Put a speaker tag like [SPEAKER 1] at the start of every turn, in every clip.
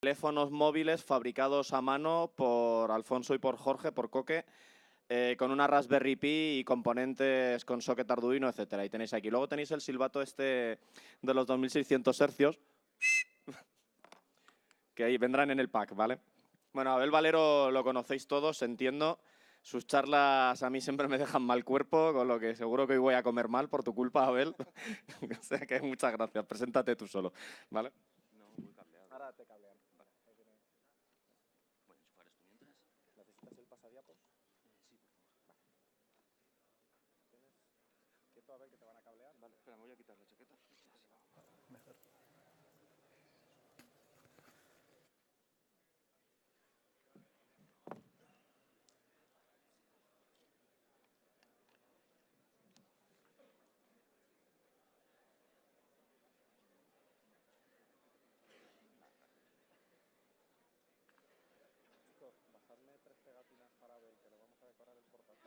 [SPEAKER 1] teléfonos móviles fabricados a mano por Alfonso y por Jorge, por Coque, con una Raspberry Pi y componentes con socket Arduino, etcétera. Y tenéis aquí. Luego tenéis el silbato este de los 2600 hercios, que ahí vendrán en el pack, ¿vale? Bueno, Abel Valero lo conocéis todos, entiendo. Sus charlas a mí siempre me dejan mal cuerpo, con lo que seguro que hoy voy a comer mal por tu culpa, Abel. O sea que muchas gracias. Preséntate tú solo, ¿vale?
[SPEAKER 2] No, voy cableado.
[SPEAKER 1] Ahora te cablean.
[SPEAKER 2] Vale. ¿Voy a enchufar esto mientras?
[SPEAKER 1] ¿Necesitas el pasadiapos?
[SPEAKER 2] Sí, por favor.
[SPEAKER 1] ¿Tienes quieto, Abel, que te van a cablear?
[SPEAKER 2] Vale, espera, me voy a quitar la chaqueta. Así va.
[SPEAKER 1] Mejor. Chicos, bajarme 3 pegatinas para Abel, que le vamos a decorar el portátil.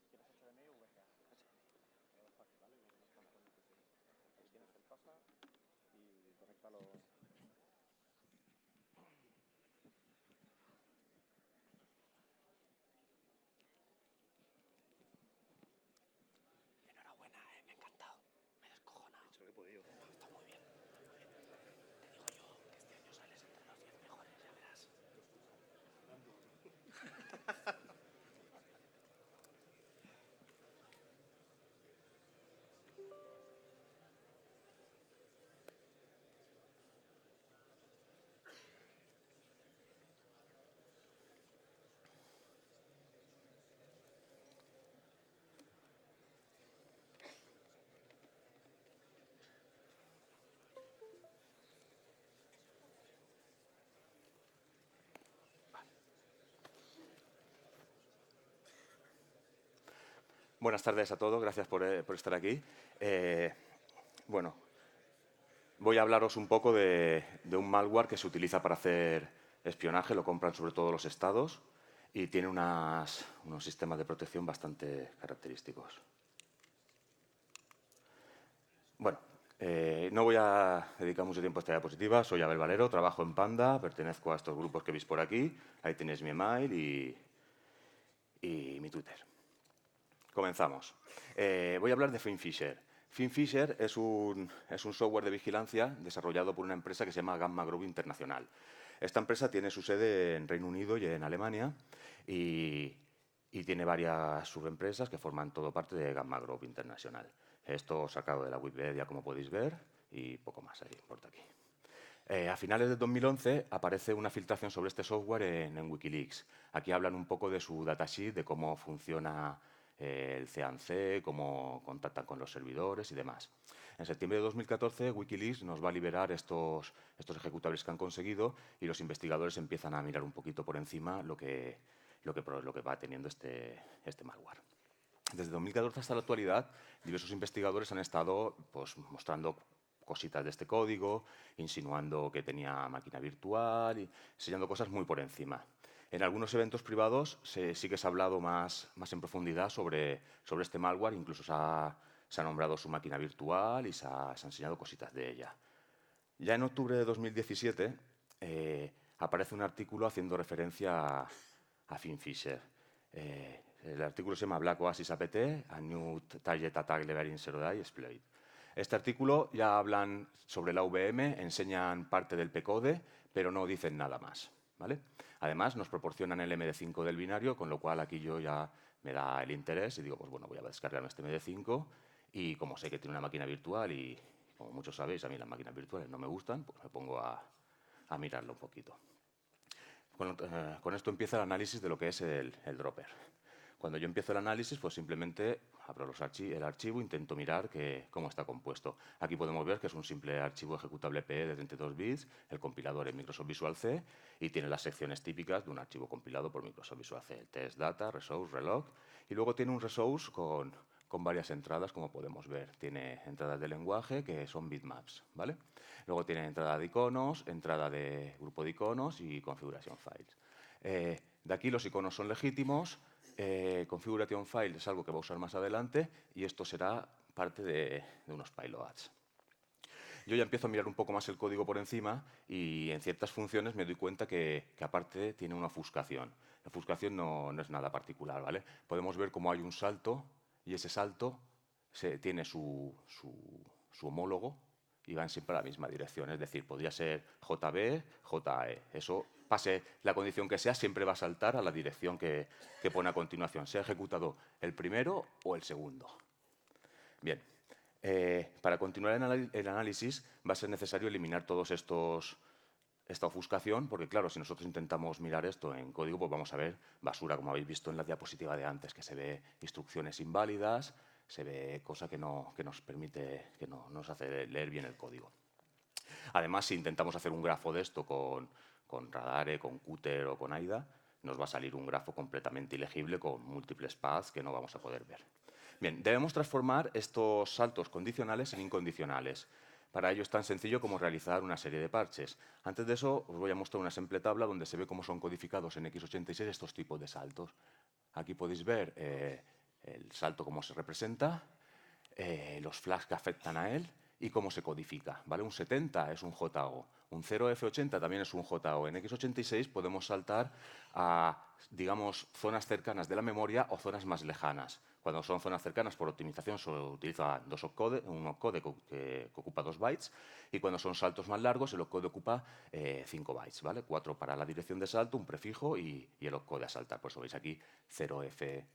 [SPEAKER 1] ¿Quieres HDMI o VGA? Fácil, ¿vale? Ahí tienes el pasa y conéctalo. Enhorabuena, me ha encantado. Me he descojonado.
[SPEAKER 2] He hecho lo que he podido.
[SPEAKER 1] Está muy bien. Te digo yo que este año sales entre los 10 mejores, ya verás.
[SPEAKER 2] Buenas tardes a todos, gracias por estar aquí. Bueno, voy a hablaros un poco de un malware que se utiliza para hacer espionaje, lo compran sobre todo los estados y tiene unos sistemas de protección bastante característicos. Bueno, no voy a dedicar mucho tiempo a esta diapositiva, soy Abel Valero, trabajo en Panda, pertenezco a estos grupos que veis por aquí, ahí tenéis mi email y mi Twitter. Comenzamos. Voy a hablar de FinFisher. FinFisher es un software de vigilancia desarrollado por una empresa que se llama Gamma Group Internacional. Esta empresa tiene su sede en Reino Unido y en Alemania y tiene varias subempresas que forman todo parte de Gamma Group Internacional. Esto sacado de la Wikipedia, como podéis ver, y poco más ahí, por aquí. A finales de 2011 aparece una filtración sobre este software en Wikileaks. Aquí hablan un poco de su datasheet, de cómo funciona el CANC, cómo contactan con los servidores y demás. En septiembre de 2014, Wikileaks nos va a liberar estos ejecutables que han conseguido y los investigadores empiezan a mirar un poquito por encima lo que va teniendo este malware. Desde 2014 hasta la actualidad, diversos investigadores han estado pues, mostrando cositas de este código, insinuando que tenía máquina virtual y enseñando cosas muy por encima. En algunos eventos privados sí que se ha hablado más en profundidad sobre este malware, incluso se ha nombrado su máquina virtual y se ha enseñado cositas de ella. Ya en octubre de 2017 aparece un artículo haciendo referencia a FinFisher. El artículo se llama Black Oasis APT, a New Target Attack Level Zero Day Exploit. Este artículo ya hablan sobre la VM, enseñan parte del P-code, pero no dicen nada más, ¿vale? Además, nos proporcionan el MD5 del binario, con lo cual aquí yo ya me da el interés y digo, pues bueno, voy a descargarme este MD5 y como sé que tiene una máquina virtual y como muchos sabéis, a mí las máquinas virtuales no me gustan, pues me pongo a mirarlo un poquito. Con esto empieza el análisis de lo que es el dropper. Cuando yo empiezo el análisis, pues simplemente abro el archivo, intento mirar cómo está compuesto. Aquí podemos ver que es un simple archivo ejecutable PE de 32 bits, el compilador es Microsoft Visual C y tiene las secciones típicas de un archivo compilado por Microsoft Visual C, el test data, resource, relog, y luego tiene un resource con varias entradas, como podemos ver. Tiene entradas de lenguaje, que son bitmaps, ¿vale? Luego tiene entrada de iconos, entrada de grupo de iconos y configuración files. De aquí los iconos son legítimos, configuration file es algo que va a usar más adelante y esto será parte de unos payloads. Yo ya empiezo a mirar un poco más el código por encima y en ciertas funciones me doy cuenta que aparte tiene una ofuscación. La ofuscación no es nada particular, ¿vale? Podemos ver cómo hay un salto y ese salto tiene su homólogo y van siempre a la misma dirección. Es decir, podría ser JB, JE. Eso, pase la condición que sea, siempre va a saltar a la dirección que pone a continuación. Sea ejecutado el primero o el segundo. Bien. Para continuar el análisis va a ser necesario eliminar todos esta ofuscación, porque claro, si nosotros intentamos mirar esto en código, pues vamos a ver basura, como habéis visto en la diapositiva de antes, que se ve instrucciones inválidas, se ve cosa que no nos hace leer bien el código. Además, si intentamos hacer un grafo de esto con Radare, con Qt o con AIDA, nos va a salir un grafo completamente ilegible con múltiples paths que no vamos a poder ver. Bien, debemos transformar estos saltos condicionales en incondicionales. Para ello es tan sencillo como realizar una serie de parches. Antes de eso, os voy a mostrar una simple tabla donde se ve cómo son codificados en x86 estos tipos de saltos. Aquí podéis ver el salto cómo se representa, los flags que afectan a él y cómo se codifica. ¿Vale? Un 70 es un JO, un 0F80 también es un JO. En x86 podemos saltar a, digamos, zonas cercanas de la memoria o zonas más lejanas. Cuando son zonas cercanas, por optimización, se utiliza un opcode que ocupa 2 bytes, y cuando son saltos más largos, el opcode ocupa 5 bytes, ¿vale? 4 para la dirección de salto, un prefijo y el opcode a saltar. Por eso veis aquí 0F,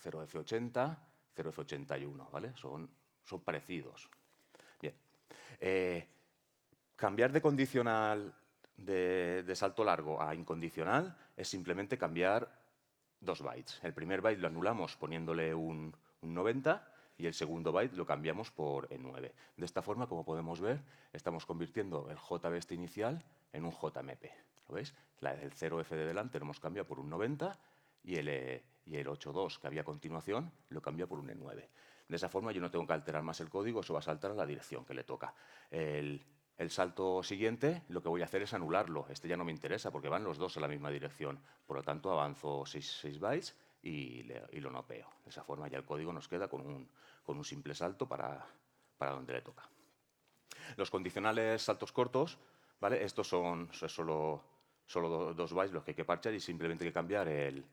[SPEAKER 2] 0F80, 0F81, ¿vale? Son parecidos. Bien. Cambiar de condicional de salto largo a incondicional es simplemente cambiar 2 bytes. El primer byte lo anulamos poniéndole un 90 y el segundo byte lo cambiamos por E9. De esta forma, como podemos ver, estamos convirtiendo el JBest inicial en un JMP. ¿Lo veis? El 0F de delante lo hemos cambiado por un 90 y el 82 que había a continuación lo cambia por un E9. De esa forma yo no tengo que alterar más el código, eso va a saltar a la dirección que le toca. El salto siguiente lo que voy a hacer es anularlo. Este ya no me interesa porque van los dos a la misma dirección. Por lo tanto, avanzo 6 bytes y lo nopeo. De esa forma ya el código nos queda con un simple salto para donde le toca. Los condicionales saltos cortos, ¿vale? Estos son solo 2 bytes los que hay que parchar y simplemente hay que cambiar el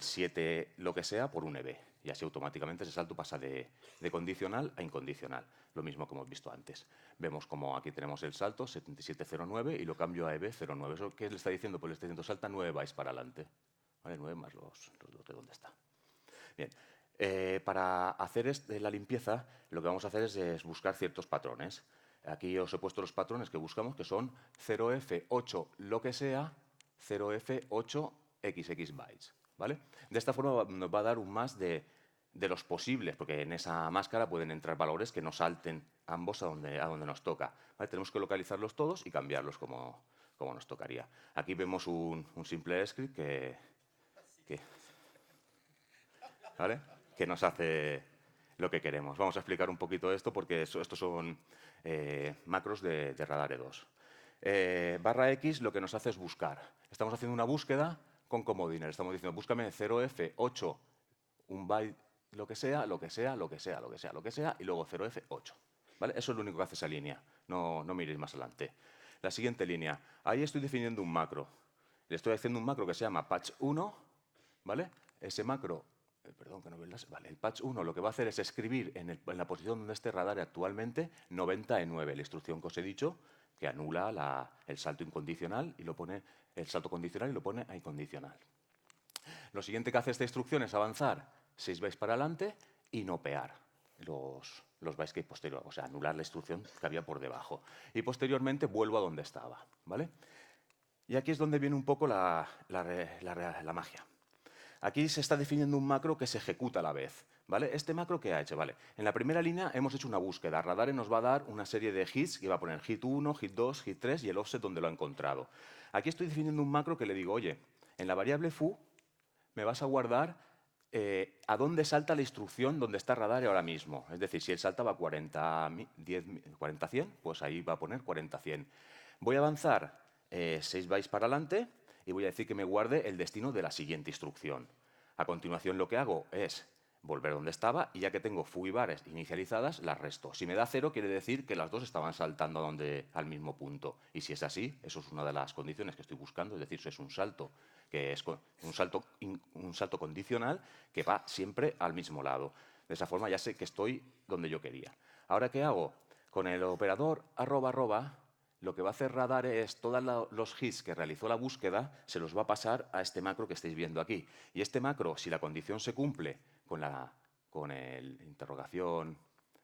[SPEAKER 2] 7 lo que sea por un EB. Y así automáticamente ese salto pasa de condicional a incondicional. Lo mismo que hemos visto antes. Vemos como aquí tenemos el salto 7709 y lo cambio a EB09. ¿Eso qué le está diciendo? Pues le está diciendo salta 9 bytes para adelante. ¿Vale? 9 más los de dónde está. Bien. Para hacer la limpieza, lo que vamos a hacer es buscar ciertos patrones. Aquí os he puesto los patrones que buscamos, que son 0F8 lo que sea, 0F8XX bytes. ¿Vale? De esta forma nos va a dar un más de los posibles, porque en esa máscara pueden entrar valores que nos salten ambos a donde nos toca. ¿Vale? Tenemos que localizarlos todos y cambiarlos como nos tocaría. Aquí vemos un simple script ¿vale? Que nos hace lo que queremos. Vamos a explicar un poquito esto porque estos son macros de Radare 2. /X lo que nos hace es buscar. Estamos haciendo una búsqueda con comodines. Estamos diciendo, búscame 0F8, un byte, lo que sea, lo que sea, lo que sea, lo que sea, lo que sea, y luego 0F8. ¿Vale? Eso es lo único que hace esa línea. No miréis más adelante. La siguiente línea. Ahí estoy definiendo un macro. Le estoy haciendo un macro que se llama patch1, ¿vale? Ese macro, perdón que no veo vale, el patch1 lo que va a hacer es escribir en la posición donde esté Radare actualmente 90E9, la instrucción que os he dicho, que anula el salto incondicional y lo pone el salto condicional y lo pone a incondicional. Lo siguiente que hace esta instrucción es avanzar 6 bytes para adelante y nopear los bytes que hay posterior, o sea, anular la instrucción que había por debajo. Y posteriormente vuelvo a donde estaba, ¿vale? Y aquí es donde viene un poco la magia. Aquí se está definiendo un macro que se ejecuta a la vez, ¿vale? ¿Este macro qué ha hecho? Vale. En la primera línea hemos hecho una búsqueda. Radare nos va a dar una serie de hits que va a poner hit 1, hit 2, hit 3 y el offset donde lo ha encontrado. Aquí estoy definiendo un macro que le digo, oye, en la variable foo me vas a guardar a dónde salta la instrucción donde está Radare ahora mismo. Es decir, si él saltaba 40-100, pues ahí va a poner 40-100. Voy a avanzar 6 bytes para adelante y voy a decir que me guarde el destino de la siguiente instrucción. A continuación lo que hago es volver donde estaba y ya que tengo foo y bares inicializadas, las resto. Si me da 0, quiere decir que las dos estaban saltando al mismo punto. Y si es así, eso es una de las condiciones que estoy buscando, es decir, eso es un salto, que es un salto condicional que va siempre al mismo lado. De esa forma ya sé que estoy donde yo quería. ¿Ahora qué hago? Con el operador @, lo que va a hacer Radar es todos los hits que realizó la búsqueda se los va a pasar a este macro que estáis viendo aquí. Y este macro, si la condición se cumple con el interrogación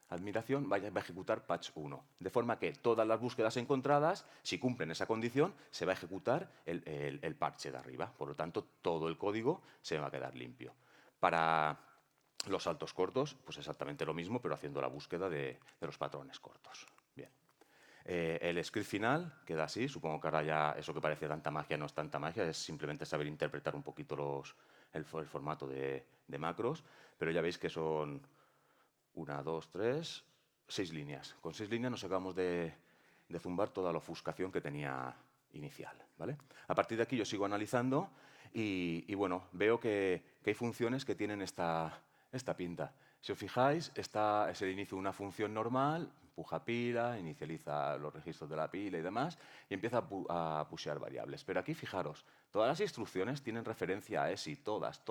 [SPEAKER 2] admiración, va a ejecutar patch 1. De forma que todas las búsquedas encontradas, si cumplen esa condición, se va a ejecutar el parche de arriba. Por lo tanto, todo el código se va a quedar limpio. Para los saltos cortos, pues exactamente lo mismo, pero haciendo la búsqueda de los patrones cortos. Bien. El script final queda así. Supongo que ahora ya eso que parecía tanta magia no es tanta magia, es simplemente saber interpretar un poquito el formato de macros, pero ya veis que son 1, 2, 3, 6 líneas. Con 6 líneas nos acabamos de zumbar toda la ofuscación que tenía inicial, ¿vale? A partir de aquí yo sigo analizando y bueno, veo que hay funciones que tienen esta pinta. Si os fijáis, esta es el inicio de una función normal, empuja pila, inicializa los registros de la pila y demás, y empieza a pushear variables. Pero aquí, fijaros, todas las instrucciones tienen referencia a ESI, todas,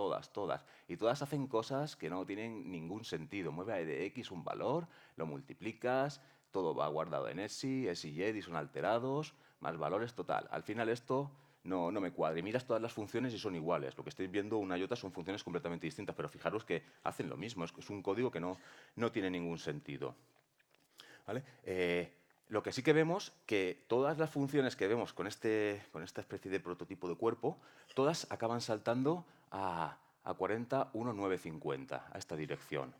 [SPEAKER 2] y todas hacen cosas que no tienen ningún sentido. Mueve de X un valor, lo multiplicas, todo va guardado en ESI, ESI y EDI son alterados, más valores, total. Al final esto no me cuadra. Y miras todas las funciones y son iguales. Lo que estáis viendo una y otra son funciones completamente distintas, pero fijaros que hacen lo mismo. Es un código que no tiene ningún sentido. ¿Vale? Lo que sí que vemos que todas las funciones que vemos con esta especie de prototipo de cuerpo, todas acaban saltando a 40.1.950, a esta dirección.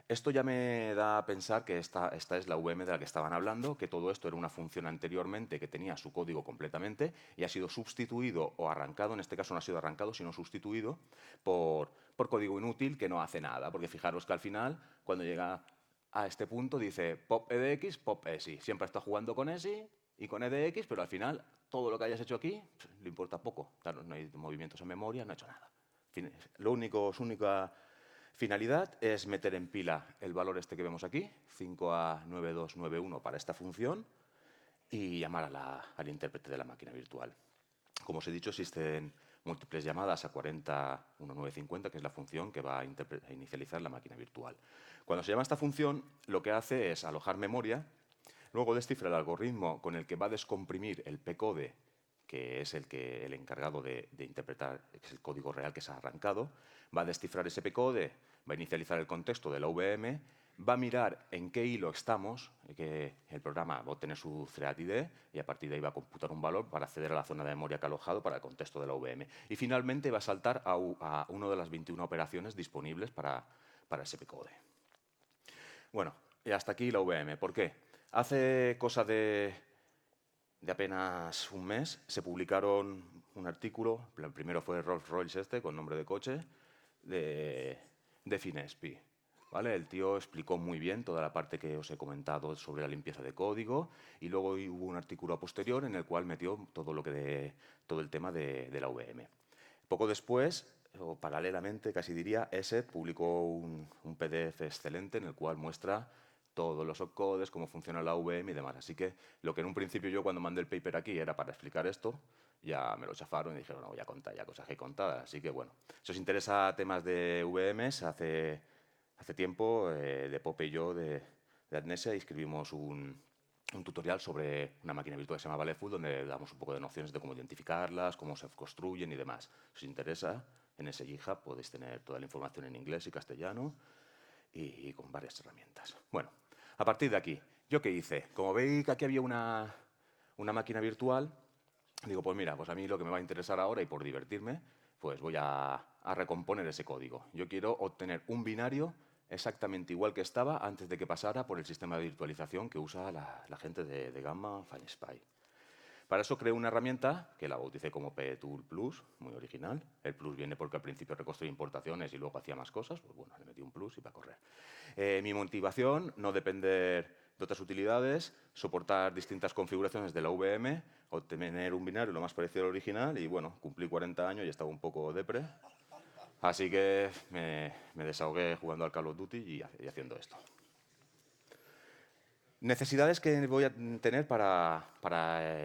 [SPEAKER 2] Esto ya me da a pensar que esta es la VM de la que estaban hablando, que todo esto era una función anteriormente que tenía su código completamente y ha sido sustituido o arrancado, en este caso no ha sido arrancado, sino sustituido por código inútil que no hace nada. Porque fijaros que al final, cuando llega a este punto, dice pop edx, pop esi. Siempre está jugando con esi y con edx, pero al final todo lo que hayas hecho aquí le importa poco. Claro, no hay movimientos en memoria, no ha hecho nada. Su única finalidad es meter en pila el valor este que vemos aquí, 5A9291 para esta función, y llamar al intérprete de la máquina virtual. Como os he dicho, existen múltiples llamadas a 40.1.950, que es la función que va a inicializar la máquina virtual. Cuando se llama esta función, lo que hace es alojar memoria, luego descifra el algoritmo con el que va a descomprimir el pcode, que es el encargado de interpretar, que es el código real que se ha arrancado, va a descifrar ese pcode, va a inicializar el contexto de la VM, va a mirar en qué hilo estamos, que el programa va a obtener su thread ID y a partir de ahí va a computar un valor para acceder a la zona de memoria que ha alojado para el contexto de la VM. Y finalmente va a saltar a una de las 21 operaciones disponibles para ese pcode. Bueno, y hasta aquí la VM. ¿Por qué? Hace cosa de apenas un mes se publicaron un artículo, el primero fue Rolls Royce con nombre de coche, de Finespi. ¿Vale? El tío explicó muy bien toda la parte que os he comentado sobre la limpieza de código y luego hubo un artículo posterior en el cual metió todo el tema de la VM. Poco después, o paralelamente casi diría, ESET publicó un PDF excelente en el cual muestra todos los opcodes, cómo funciona la VM y demás. Así que lo que en un principio yo cuando mandé el paper aquí era para explicar esto, ya me lo chafaron y dijeron, no, voy a contar ya cosas que he contado. Así que bueno, si os interesa temas de VMs, hace tiempo de Pope y yo de Adnesia escribimos un tutorial sobre una máquina virtual que se llama Valeful, donde damos un poco de nociones de cómo identificarlas, cómo se construyen y demás. Si os interesa, en ese GitHub podéis tener toda la información en inglés y castellano y con varias herramientas. Bueno, a partir de aquí, ¿yo qué hice? Como veis que aquí había una máquina virtual, digo, pues mira, pues a mí lo que me va a interesar ahora y por divertirme, pues voy a recomponer ese código. Yo quiero obtener un binario exactamente igual que estaba antes de que pasara por el sistema de virtualización que usa la gente de Gamma FineSpy. Para eso creé una herramienta que la bauticé como PTool Plus, muy original. El plus viene porque al principio reconstruía importaciones y luego hacía más cosas. Pues bueno, le metí un plus y va a correr. Mi motivación, no depender de otras utilidades, soportar distintas configuraciones de la VM, obtener un binario lo más parecido al original y, bueno, cumplí 40 años y estaba un poco depre. Así que me desahogué jugando al Call of Duty y haciendo esto. Necesidades que voy a tener para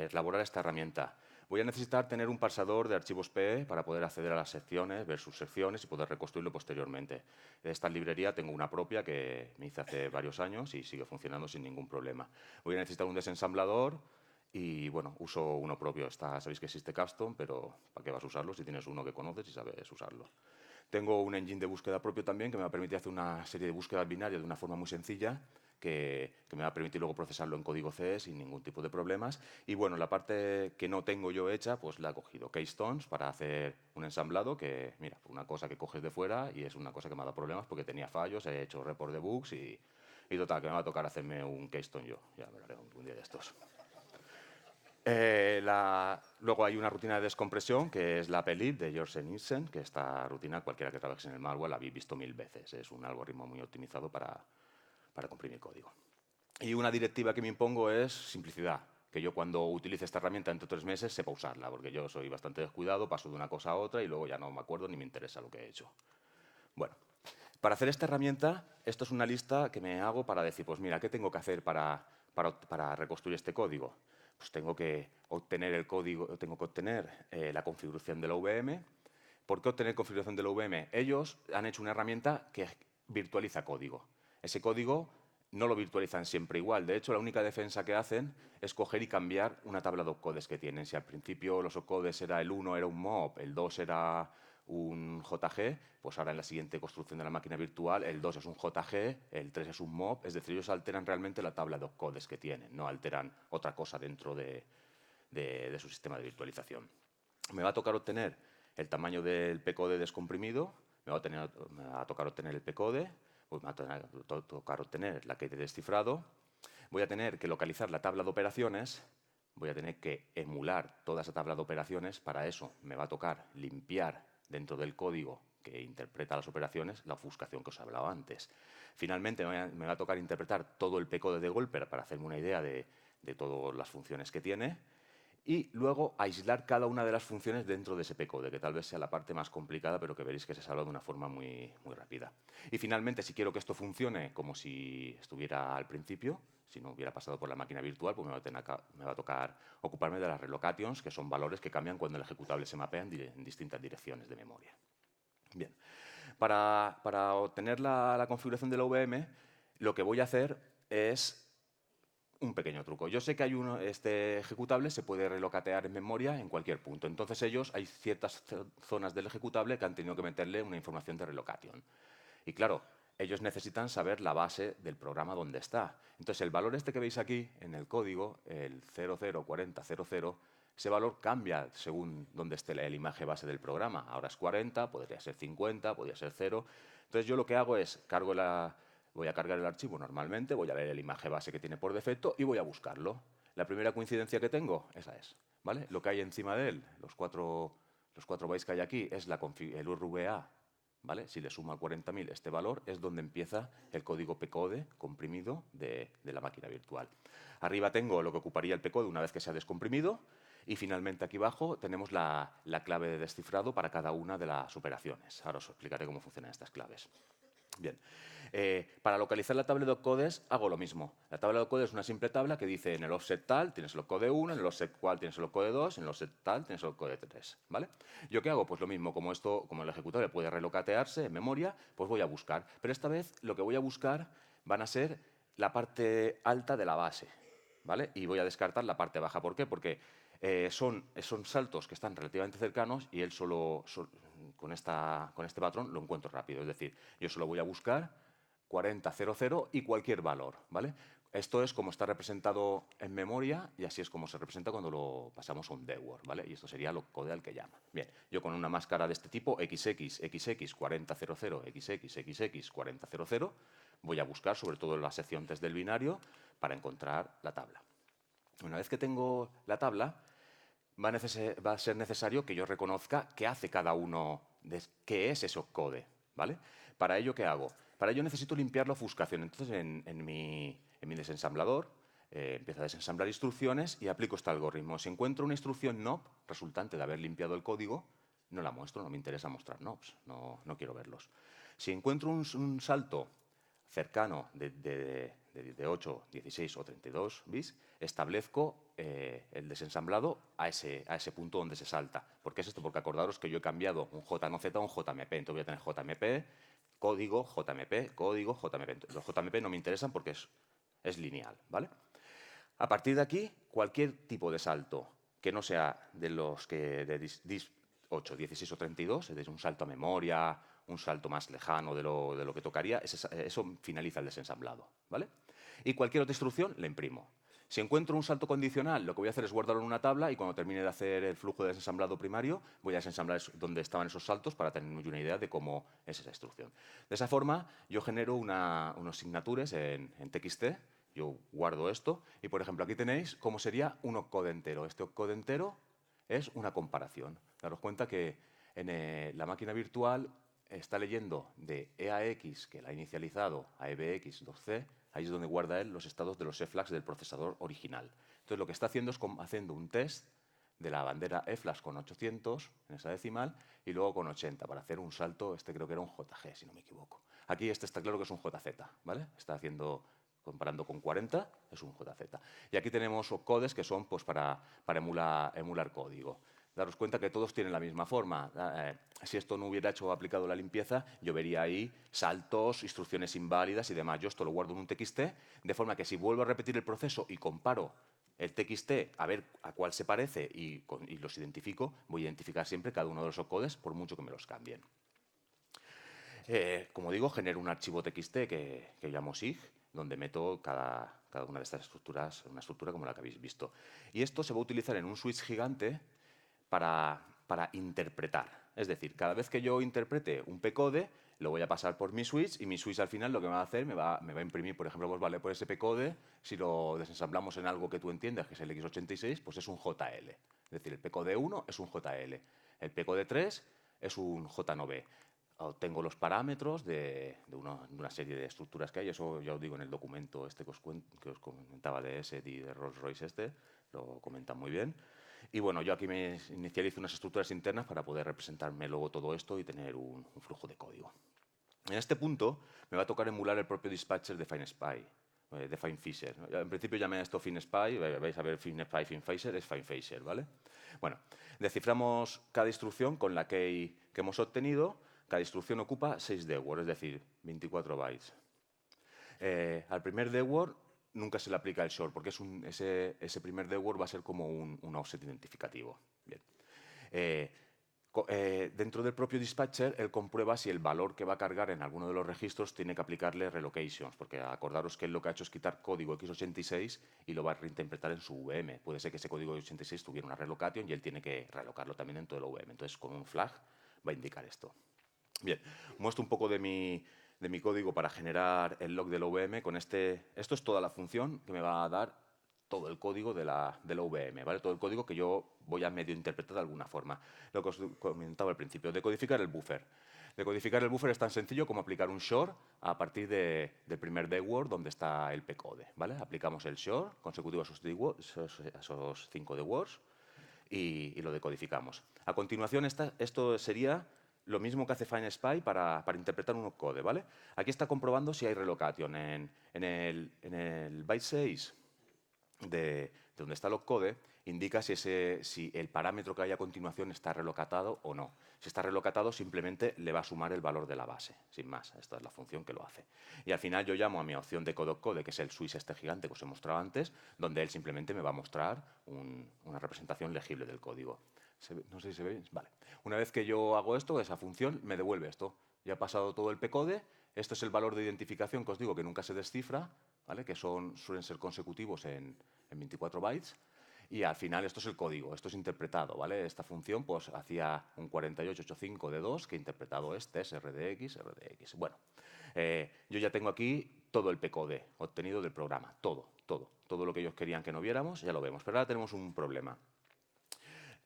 [SPEAKER 2] elaborar esta herramienta. Voy a necesitar tener un parsador de archivos PE para poder acceder a las secciones, ver sus secciones y poder reconstruirlo posteriormente. De esta librería tengo una propia que me hice hace varios años y sigue funcionando sin ningún problema. Voy a necesitar un desensamblador y, bueno, uso uno propio. Sabéis que existe Custom, pero ¿para qué vas a usarlo si tienes uno que conoces y sabes usarlo? Tengo un engine de búsqueda propio también que me va a permitir hacer una serie de búsquedas binarias de una forma muy sencilla que me va a permitir luego procesarlo en código C sin ningún tipo de problemas. Y bueno, la parte que no tengo yo hecha, pues la he cogido. Keystones para hacer un ensamblado que, mira, una cosa que coges de fuera y es una cosa que me ha dado problemas porque tenía fallos, he hecho report de bugs y total, que me va a tocar hacerme un keystone yo. Ya me lo haré un día de estos. Luego hay una rutina de descompresión que es la PLIB de Jorgen Nielsen, que esta rutina cualquiera que trabaje en el malware la habéis visto 1000 veces. Es un algoritmo muy optimizado para comprimir código. Y una directiva que me impongo es simplicidad, que yo cuando utilice esta herramienta entre 3 meses sepa usarla, porque yo soy bastante descuidado, paso de una cosa a otra y luego ya no me acuerdo ni me interesa lo que he hecho. Bueno, para hacer esta herramienta, esto es una lista que me hago para decir, pues mira, ¿qué tengo que hacer para reconstruir este código? Pues tengo que obtener el código, tengo que obtener la configuración de la VM. ¿Por qué obtener configuración de la VM? Ellos han hecho una herramienta que virtualiza código. Ese código no lo virtualizan siempre igual. De hecho, la única defensa que hacen es coger y cambiar una tabla de opcodes que tienen. Si al principio los opcodes el 1 era un mob, el 2 era un JG, pues ahora en la siguiente construcción de la máquina virtual el 2 es un JG, el 3 es un mob, es decir, ellos alteran realmente la tabla de opcodes que tienen, no alteran otra cosa dentro de su sistema de virtualización. Me va a tocar obtener el tamaño del pcode descomprimido, me va a tocar obtener el pcode, pues me va a tocar obtener la key de descifrado, voy a tener que localizar la tabla de operaciones, voy a tener que emular toda esa tabla de operaciones, para eso me va a tocar limpiar dentro del código que interpreta las operaciones la ofuscación que os hablaba antes. Finalmente me va a tocar interpretar todo el pcode de golpe para hacerme una idea de todas las funciones que tiene y luego aislar cada una de las funciones dentro de ese pcode, que tal vez sea la parte más complicada, pero que veréis que se salva de una forma muy, muy rápida. Y finalmente, si quiero que esto funcione como si estuviera al principio, si no hubiera pasado por la máquina virtual, pues me va a tocar ocuparme de las relocations, que son valores que cambian cuando el ejecutable se mapea en distintas direcciones de memoria. Bien, para obtener la configuración de la VM, lo que voy a hacer es un pequeño truco. Yo sé que este ejecutable se puede relocatear en memoria en cualquier punto. Entonces hay ciertas zonas del ejecutable que han tenido que meterle una información de relocation. Y claro, ellos necesitan saber la base del programa donde está. Entonces el valor este que veis aquí en el código, el 004000, ese valor cambia según donde esté el imagen base del programa. Ahora es 40, podría ser 50, podría ser 0. Entonces yo lo que hago es voy a cargar el archivo normalmente, voy a ver el imagen base que tiene por defecto y voy a buscarlo. La primera coincidencia que tengo, esa es. ¿Vale? Lo que hay encima de él, los cuatro bytes que hay aquí, es el URVA. ¿Vale? Si le sumo a 40.000 este valor, es donde empieza el código pcode comprimido de la máquina virtual. Arriba tengo lo que ocuparía el pcode una vez que se ha descomprimido. Y finalmente aquí abajo tenemos la clave de descifrado para cada una de las operaciones. Ahora os explicaré cómo funcionan estas claves. Bien, para localizar la tabla de opcodes hago lo mismo. La tabla de opcodes es una simple tabla que dice en el offset tal tienes el opcode 1, en el offset cual tienes el opcode 2, en el offset tal tienes el opcode 3. ¿Vale? ¿Yo qué hago? Pues lo mismo, como el ejecutable puede relocatearse en memoria, pues voy a buscar. Pero esta vez lo que voy a buscar van a ser la parte alta de la base. ¿Vale? Y voy a descartar la parte baja. ¿Por qué? Porque son saltos que están relativamente cercanos y él con este patrón lo encuentro rápido. Es decir, yo solo voy a buscar 4000 y cualquier valor, ¿vale? Esto es como está representado en memoria y así es como se representa cuando lo pasamos a un dword, ¿vale? Y esto sería lo code al que llama. Bien, yo con una máscara de este tipo, XX 4000, XX 4000, voy a buscar sobre todo en la sección test del binario para encontrar la tabla. Una vez que tengo la tabla, va a ser necesario que yo reconozca qué hace cada uno, qué es ese opcode, ¿vale? Para ello, ¿qué hago? Para ello necesito limpiar la ofuscación. Entonces, en mi desensamblador, empiezo a desensamblar instrucciones y aplico este algoritmo. Si encuentro una instrucción NOP resultante de haber limpiado el código, no la muestro, no me interesa mostrar NOPs, no quiero verlos. Si encuentro un salto cercano de 8, 16 o 32 bits, establezco el desensamblado a ese punto donde se salta. ¿Por qué es esto? Porque acordaros que yo he cambiado un JNZ a un JMP. Entonces voy a tener JMP, código, JMP, código, JMP. Los JMP no me interesan porque es lineal, ¿vale? A partir de aquí, cualquier tipo de salto que no sea de los que de DIS 8, 16 o 32, es decir, un salto a memoria, un salto más lejano de lo que tocaría, eso finaliza el desensamblado, ¿vale? Y cualquier otra instrucción la imprimo. Si encuentro un salto condicional, lo que voy a hacer es guardarlo en una tabla y cuando termine de hacer el flujo de desensamblado primario, voy a desensamblar donde estaban esos saltos para tener una idea de cómo es esa instrucción. De esa forma, yo genero unos signatures en TXT. Yo guardo esto y, por ejemplo, aquí tenéis cómo sería un opcode entero. Este opcode entero es una comparación. Daros cuenta que en la máquina virtual está leyendo de EAX, que la ha inicializado, a EBX2C, ahí es donde guarda él los estados de los EFLAGs del procesador original. Entonces, lo que está haciendo es haciendo un test de la bandera EFLAGs con 800 en esa decimal y luego con 80 para hacer un salto, creo que era un JG, si no me equivoco. Aquí está claro que es un JZ, ¿vale? Está haciendo, comparando con 40, es un JZ. Y aquí tenemos opcodes que son pues, para emular código. Daros cuenta que todos tienen la misma forma. Si esto no hubiera aplicado la limpieza, yo vería ahí saltos, instrucciones inválidas y demás. Yo esto lo guardo en un TXT, de forma que si vuelvo a repetir el proceso y comparo el TXT a ver a cuál se parece y los identifico, voy a identificar siempre cada uno de los opcodes, por mucho que me los cambien. Como digo, genero un archivo TXT que llamo SIG, donde meto cada una de estas estructuras, una estructura como la que habéis visto. Y esto se va a utilizar en un switch gigante para interpretar. Es decir, cada vez que yo interprete un P-code, lo voy a pasar por mi switch y mi switch al final lo que me va a hacer, me va a imprimir, por ejemplo, pues vale, por ese P-code, si lo desensamblamos en algo que tú entiendas, que es el X86, pues es un JL. Es decir, el P-code 1 es un JL. El P-code 3 es un J9. Obtengo los parámetros de una serie de estructuras que hay, eso ya os digo en el documento que os comentaba de ESET y de Rolls-Royce lo comentan muy bien. Y bueno, yo aquí me inicializo unas estructuras internas para poder representarme luego todo esto y tener un flujo de código. En este punto me va a tocar emular el propio dispatcher de FineSpy, de FineFisher. En principio llamé a esto FineSpy, vais a ver FineSpy, FineFisher, es FineFisher, ¿vale? Bueno, desciframos cada instrucción con la key que hemos obtenido. Cada instrucción ocupa 6 dword, es decir, 24 bytes. Al primer dword nunca se le aplica el short, porque ese primer dword va a ser como un offset identificativo. Bien. Dentro del propio dispatcher, él comprueba si el valor que va a cargar en alguno de los registros tiene que aplicarle relocations, porque acordaros que él lo que ha hecho es quitar código x86 y lo va a reinterpretar en su VM. Puede ser que ese código x86 tuviera una relocation y él tiene que relocarlo también en todo el VM. Entonces, con un flag va a indicar esto. Bien, muestro un poco de mi código para generar el log del OVM. Esto es toda la función que me va a dar todo el código de la OVM, ¿vale? Todo el código que yo voy a medio interpretar de alguna forma. Lo que os comentaba al principio, decodificar el buffer. Decodificar el buffer es tan sencillo como aplicar un short a partir del primer dword donde está el pcode, ¿vale? Aplicamos el short consecutivo a esos 5 dwords y lo decodificamos. A continuación, esto sería lo mismo que hace FineSpy para interpretar un opcode, ¿vale? Aquí está comprobando si hay relocation. En el byte 6 de donde está el opcode, indica si el parámetro que hay a continuación está relocatado o no. Si está relocatado, simplemente le va a sumar el valor de la base, sin más. Esta es la función que lo hace. Y al final yo llamo a mi opción de code, que es el switch gigante que os he mostrado antes, donde él simplemente me va a mostrar una representación legible del código. No sé si se ve. Vale. Una vez que yo hago esto, esa función me devuelve esto. Ya ha pasado todo el pcode. Esto es el valor de identificación que os digo que nunca se descifra, ¿vale? Que suelen ser consecutivos en 24 bytes. Y al final esto es el código, esto es interpretado, ¿vale? Esta función pues hacía un 4885 de 2 que interpretado es test RDX. Bueno, yo ya tengo aquí todo el pcode obtenido del programa, todo lo que ellos querían que no viéramos, ya lo vemos. Pero ahora tenemos un problema.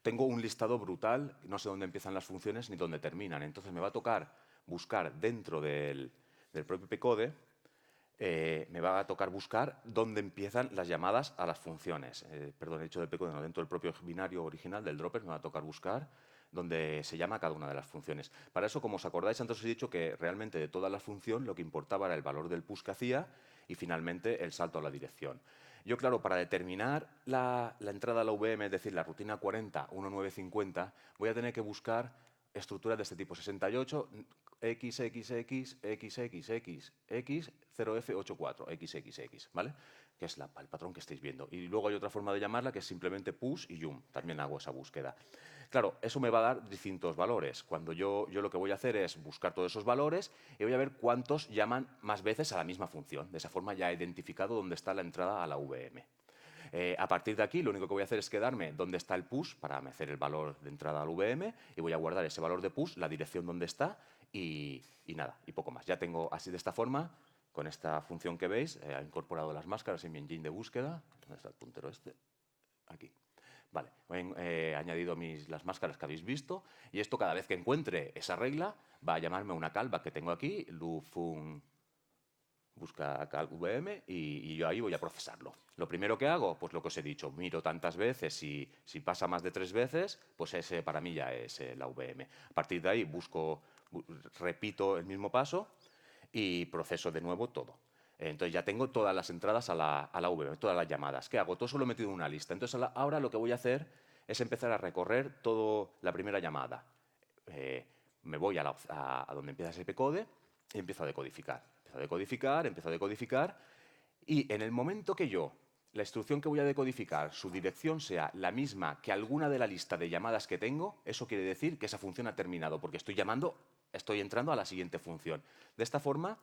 [SPEAKER 2] Tengo un listado brutal, no sé dónde empiezan las funciones ni dónde terminan. Entonces me va a tocar buscar dentro del del propio Pcode, me va a tocar buscar dónde empiezan las llamadas a las funciones. Perdón, he dicho del Pcode, no, dentro del propio binario original del dropper me va a tocar buscar donde se llama cada una de las funciones. Para eso, como os acordáis, antes os he dicho que realmente de toda la función lo que importaba era el valor del push que hacía y finalmente el salto a la dirección. Yo, claro, para determinar la entrada a la VM, es decir, la rutina 40, 1950, voy a tener que buscar estructuras de este tipo, 68, XXX, XXX, X, 0F84, XXX, ¿vale? Que es el patrón que estáis viendo. Y luego hay otra forma de llamarla que es simplemente push y yum. También hago esa búsqueda. Claro, eso me va a dar distintos valores. Cuando yo lo que voy a hacer es buscar todos esos valores y voy a ver cuántos llaman más veces a la misma función. De esa forma ya he identificado dónde está la entrada a la VM. A partir de aquí, lo único que voy a hacer es quedarme dónde está el push para hacer el valor de entrada al VM y voy a guardar ese valor de push, la dirección donde está y nada, y poco más. Ya tengo así de esta forma, con esta función que veis, he incorporado las máscaras en mi engine de búsqueda. ¿Dónde está el puntero este? Aquí. Vale, he añadido las máscaras que habéis visto y esto cada vez que encuentre esa regla va a llamarme una callback que tengo aquí, loop busca calc VM y yo ahí voy a procesarlo. Lo primero que hago, pues lo que os he dicho, miro tantas veces y si pasa más de 3 veces, pues ese para mí ya es la VM. A partir de ahí repito el mismo paso y proceso de nuevo todo. Entonces ya tengo todas las entradas a la VM, todas las llamadas. ¿Qué hago? Todo eso lo he metido en una lista. Entonces ahora lo que voy a hacer es empezar a recorrer toda la primera llamada. Me voy a donde empieza ese Pcode y empiezo a decodificar. Empiezo a decodificar y en el momento que la instrucción que voy a decodificar, su dirección sea la misma que alguna de la lista de llamadas que tengo, eso quiere decir que esa función ha terminado, porque estoy entrando a la siguiente función. De esta forma,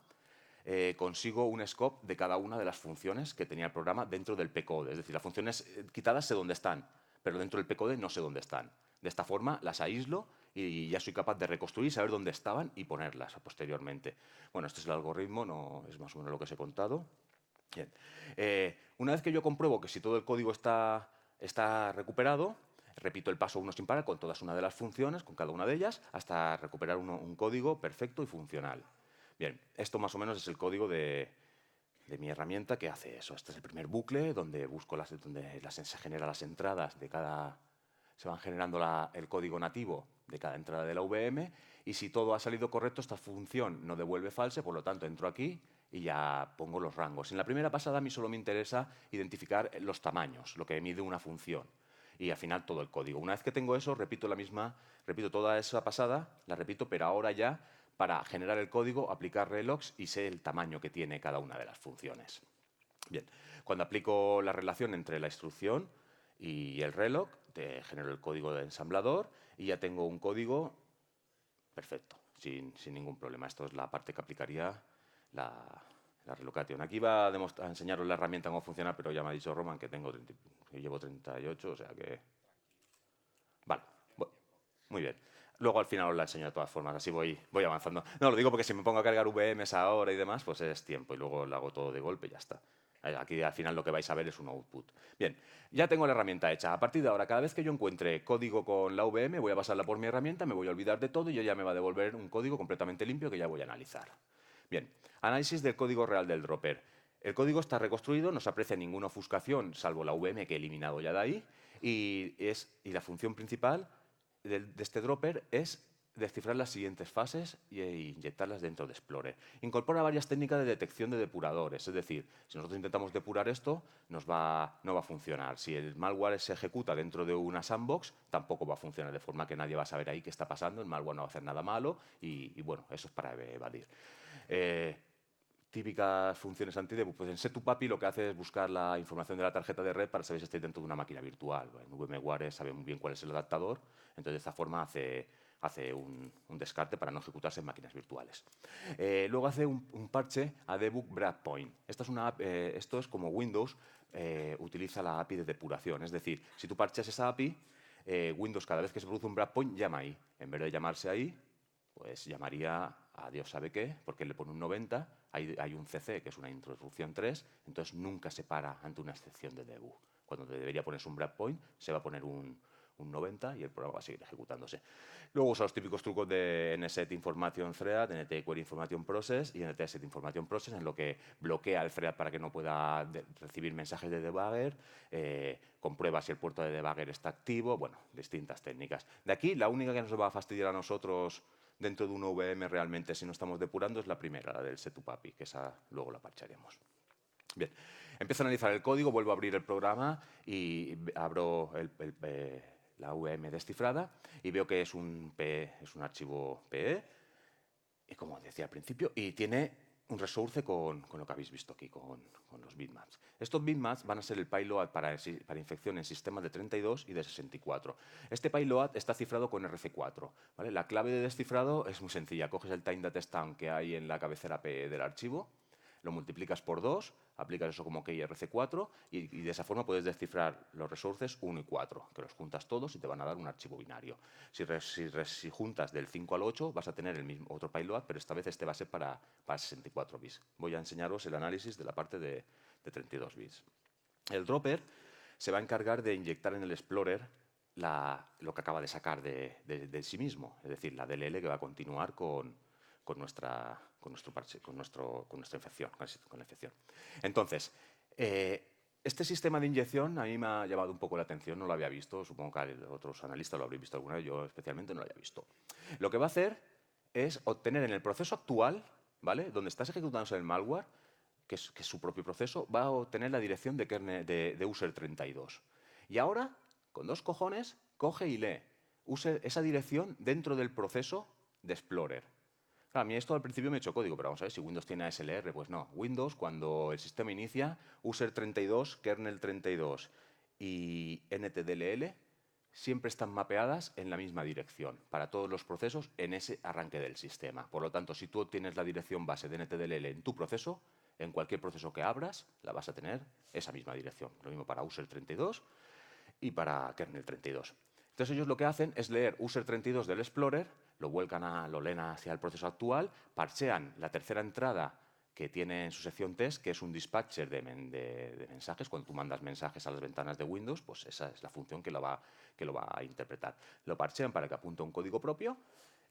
[SPEAKER 2] consigo un scope de cada una de las funciones que tenía el programa dentro del Pcode. Es decir, las funciones quitadas sé dónde están, pero dentro del Pcode no sé dónde están. De esta forma las aíslo y ya soy capaz de reconstruir, saber dónde estaban y ponerlas posteriormente. Bueno, este es el algoritmo, no es más o menos lo que os he contado. Bien. Una vez que yo compruebo que si todo el código está recuperado, repito el paso 1 sin parar con todas una de las funciones, con cada una de ellas, hasta recuperar un código perfecto y funcional. Bien, esto más o menos es el código de mi herramienta que hace eso. Este es el primer bucle donde se generan las entradas de cada... Se van generando el código nativo de cada entrada de la VM y si todo ha salido correcto, esta función no devuelve false, por lo tanto entro aquí y ya pongo los rangos. En la primera pasada a mí solo me interesa identificar los tamaños, lo que mide una función y al final todo el código. Una vez que tengo eso, repito toda esa pasada, la repito, pero ahora ya para generar el código, aplicar relogs y sé el tamaño que tiene cada una de las funciones. Bien, cuando aplico la relación entre la instrucción y el relog, genero el código de ensamblador y ya tengo un código perfecto, sin ningún problema. Esto es la parte que aplicaría la relocation. Aquí va a enseñaros la herramienta cómo funciona, pero ya me ha dicho Roman que llevo 38, o sea que... Vale, muy bien. Luego al final os la enseño de todas formas, así voy avanzando. No, lo digo porque si me pongo a cargar VMs ahora y demás, pues es tiempo y luego lo hago todo de golpe y ya está. Aquí al final lo que vais a ver es un output. Bien, ya tengo la herramienta hecha. A partir de ahora, cada vez que yo encuentre código con la VM, voy a pasarla por mi herramienta, me voy a olvidar de todo y ella me va a devolver un código completamente limpio que ya voy a analizar. Bien, análisis del código real del dropper. El código está reconstruido, no se aprecia ninguna ofuscación, salvo la VM que he eliminado ya de ahí, y la función principal de este dropper es descifrar las siguientes fases e inyectarlas dentro de Explorer. Incorpora varias técnicas de detección de depuradores, es decir, si nosotros intentamos depurar esto, no va a funcionar. Si el malware se ejecuta dentro de una sandbox, tampoco va a funcionar, de forma que nadie va a saber ahí qué está pasando, el malware no va a hacer nada malo y bueno, eso es para evadir. Típicas funciones anti-debug. Pues en Set2Puppy lo que hace es buscar la información de la tarjeta de red para saber si estáis dentro de una máquina virtual. En VMware sabe muy bien cuál es el adaptador, entonces de esta forma hace un descarte para no ejecutarse en máquinas virtuales. Luego hace un parche a debug breakpoint. Esto es como Windows utiliza la API de depuración. Es decir, si tú parcheas esa API, Windows cada vez que se produce un breakpoint llama ahí. En vez de llamarse ahí, pues llamaría a Dios sabe qué, porque le pone un 90, hay un CC, que es una introducción 3, entonces nunca se para ante una excepción de debug. Cuando debería ponerse un breakpoint, se va a poner un un 90 y el programa va a seguir ejecutándose. Luego usa los típicos trucos de NSET Information Thread, NT Query Information Process y NT Set Information Process, en lo que bloquea el thread para que no pueda recibir mensajes de debugger, comprueba si el puerto de debugger está activo, bueno, distintas técnicas. De aquí, la única que nos va a fastidiar a nosotros dentro de un VM realmente, si no estamos depurando, es la primera, la del setup-API, que esa luego la parcharemos. Bien, empiezo a analizar el código, vuelvo a abrir el programa y abro la VM descifrada y veo que es un archivo PE, y como decía al principio, y tiene un resource con lo que habéis visto aquí, con los bitmaps. Estos bitmaps van a ser el payload para infección en sistemas de 32 y de 64. Este payload está cifrado con RC4. ¿Vale? La clave de descifrado es muy sencilla. Coges el time data stamp que hay en la cabecera PE del archivo, lo multiplicas por 2, aplicas eso como key RC4 y de esa forma puedes descifrar los resources 1 y 4, que los juntas todos y te van a dar un archivo binario. Si juntas del 5 al 8 vas a tener el mismo otro payload, pero esta vez este va a ser para 64 bits. Voy a enseñaros el análisis de la parte de 32 bits. El dropper se va a encargar de inyectar en el Explorer lo que acaba de sacar de sí mismo, es decir, la DLL que va a continuar con nuestra infección, con la infección. Entonces, este sistema de inyección a mí me ha llamado un poco la atención, no lo había visto, supongo que otros analistas lo habréis visto alguna vez, yo especialmente no lo había visto. Lo que va a hacer es obtener en el proceso actual, ¿vale?, donde estás ejecutándose el malware, que es su propio proceso, va a obtener la dirección de kernel de user32. Y ahora, con 2 cojones, coge y lee esa dirección dentro del proceso de Explorer. Claro, a mí esto al principio me chocó, digo, pero vamos a ver, si Windows tiene ASLR, pues no. Windows, cuando el sistema inicia, user32, kernel32 y ntdll siempre están mapeadas en la misma dirección para todos los procesos en ese arranque del sistema. Por lo tanto, si tú tienes la dirección base de ntdll en tu proceso, en cualquier proceso que abras, la vas a tener esa misma dirección. Lo mismo para user32 y para kernel32. Entonces ellos lo que hacen es leer user32 del Explorer, lo leen hacia el proceso actual, parchean la tercera entrada que tiene en su sección test, que es un dispatcher de mensajes. Cuando tú mandas mensajes a las ventanas de Windows, pues esa es la función que lo va a interpretar. Lo parchean para que apunte a un código propio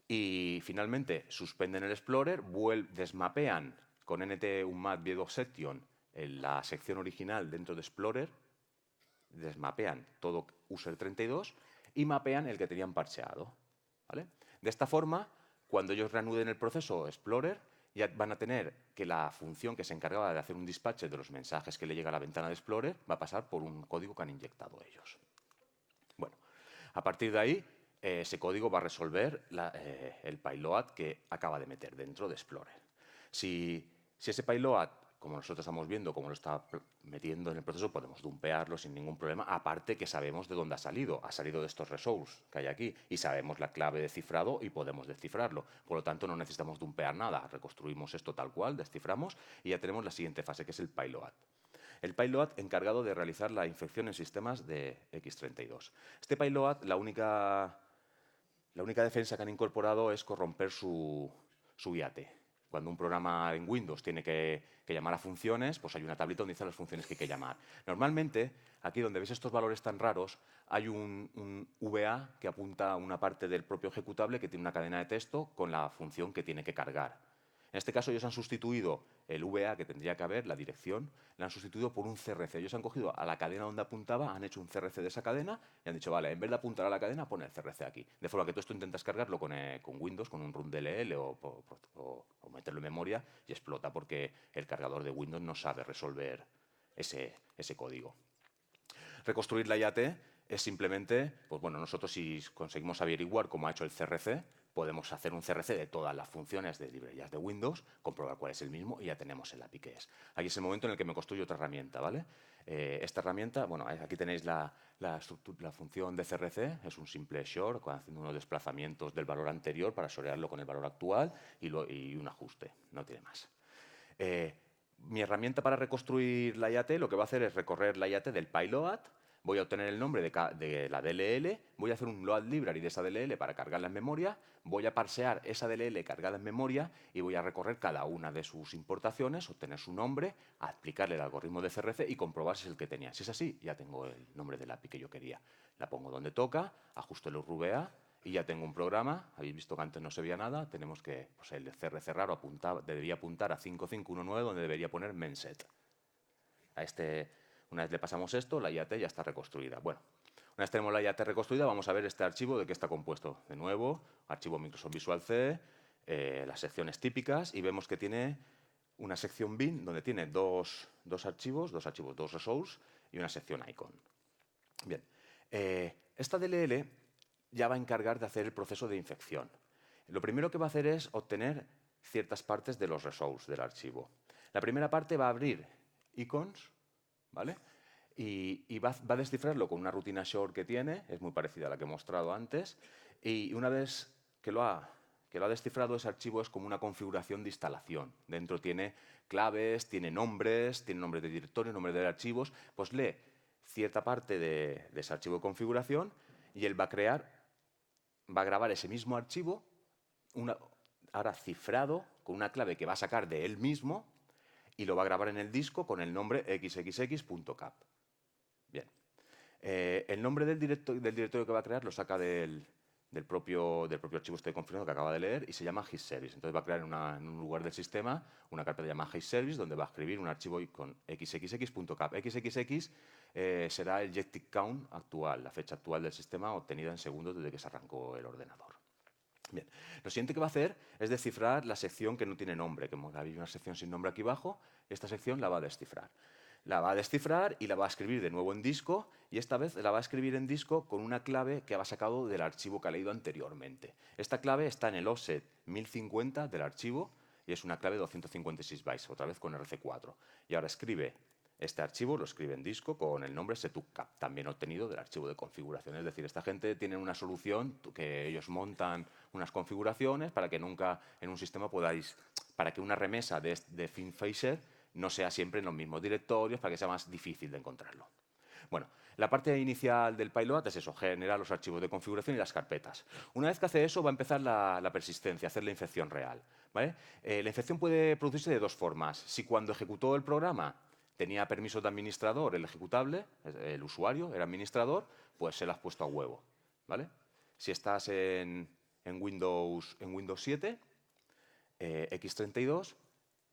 [SPEAKER 2] y finalmente suspenden el Explorer, desmapean con nt-unmap-section en la sección original dentro de Explorer, desmapean todo user32 y mapean el que tenían parcheado. ¿Vale? De esta forma, cuando ellos reanuden el proceso Explorer, ya van a tener que la función que se encargaba de hacer un dispatcher de los mensajes que le llega a la ventana de Explorer va a pasar por un código que han inyectado ellos. Bueno, a partir de ahí, ese código va a resolver el payload que acaba de meter dentro de Explorer. Si ese payload, como nosotros estamos viendo, como lo está metiendo en el proceso, podemos dumpearlo sin ningún problema, aparte que sabemos de dónde ha salido de estos resources que hay aquí, y sabemos la clave de cifrado y podemos descifrarlo. Por lo tanto, no necesitamos dumpear nada, reconstruimos esto tal cual, desciframos, y ya tenemos la siguiente fase, que es el payload. El payload encargado de realizar la infección en sistemas de X32. Este payload, la única defensa que han incorporado es corromper su IAT. Cuando un programa en Windows tiene que llamar a funciones, pues hay una tablita donde dice las funciones que hay que llamar. Normalmente, aquí donde veis estos valores tan raros, hay un VA que apunta a una parte del propio ejecutable que tiene una cadena de texto con la función que tiene que cargar. En este caso, ellos han sustituido el VA que tendría que haber, la dirección, la han sustituido por un CRC. Ellos han cogido a la cadena donde apuntaba, han hecho un CRC de esa cadena y han dicho, vale, en vez de apuntar a la cadena, pon el CRC aquí. De forma que tú esto intentas cargarlo con Windows, con un run-DLL o meterlo en memoria y explota porque el cargador de Windows no sabe resolver ese código. Reconstruir la IAT es simplemente, pues bueno, nosotros si conseguimos averiguar cómo ha hecho el CRC, podemos hacer un CRC de todas las funciones de librerías de Windows, comprobar cuál es el mismo y ya tenemos el API que es. Aquí es el momento en el que me construyo otra herramienta, ¿vale? Esta herramienta, bueno, aquí tenéis la función de CRC, es un simple short, haciendo unos desplazamientos del valor anterior para shorearlo con el valor actual y un ajuste, no tiene más. Mi herramienta para reconstruir la IAT lo que va a hacer es recorrer la IAT del payload, voy a obtener el nombre de la DLL, voy a hacer un load library de esa DLL para cargarla en memoria, voy a parsear esa DLL cargada en memoria y voy a recorrer cada una de sus importaciones, obtener su nombre, aplicarle el algoritmo de CRC y comprobar si es el que tenía. Si es así, ya tengo el nombre del API que yo quería. La pongo donde toca, ajusto el URVA y ya tengo un programa. Habéis visto que antes no se veía nada. Tenemos que, pues el CRC raro debería apuntar a 5519, donde debería poner menset. Una vez le pasamos esto, la IAT ya está reconstruida. Bueno, una vez tenemos la IAT reconstruida, vamos a ver este archivo de qué está compuesto. De nuevo, archivo Microsoft Visual C, las secciones típicas, y vemos que tiene una sección bin donde tiene dos archivos, dos resource y una sección icon. Bien, esta DLL ya va a encargar de hacer el proceso de infección. Lo primero que va a hacer es obtener ciertas partes de los resource del archivo. La primera parte va a abrir icons, ¿vale? Y va a descifrarlo con una rutina short que tiene, es muy parecida a la que he mostrado antes, y una vez que lo ha descifrado, ese archivo es como una configuración de instalación. Dentro tiene claves, tiene nombres de directorio, nombres de archivos, pues lee cierta parte de ese archivo de configuración y él va a grabar ese mismo archivo, ahora cifrado, con una clave que va a sacar de él mismo, y lo va a grabar en el disco con el nombre xxx.cap. Bien. El nombre del directorio que va a crear lo saca del propio archivo este configurado que acaba de leer y se llama HitService. Entonces va a crear en un lugar del sistema una carpeta llamada HitService donde va a escribir un archivo con xxx.cap. xxx será el jet tick count actual, la fecha actual del sistema obtenida en segundos desde que se arrancó el ordenador. Bien, lo siguiente que va a hacer es descifrar la sección que no tiene nombre, que hay una sección sin nombre aquí abajo, esta sección la va a descifrar. La va a descifrar y la va a escribir de nuevo en disco, y esta vez la va a escribir en disco con una clave que ha sacado del archivo que ha leído anteriormente. Esta clave está en el offset 1050 del archivo y es una clave de 256 bytes, otra vez con RC4. Y ahora escribe este archivo, lo escribe en disco con el nombre setup-cap, también obtenido del archivo de configuración. Es decir, esta gente tiene una solución que ellos montan unas configuraciones para que nunca en un sistema para que una remesa de FinFisher no sea siempre en los mismos directorios, para que sea más difícil de encontrarlo. Bueno, la parte inicial del pilot es eso, generar los archivos de configuración y las carpetas. Una vez que hace eso, va a empezar la persistencia, hacer la infección real, ¿vale? La infección puede producirse de dos formas. Si cuando ejecutó el programa tenía permiso de administrador el ejecutable, el usuario era administrador, pues se lo has puesto a huevo, ¿vale? Si estás en Windows 7, X32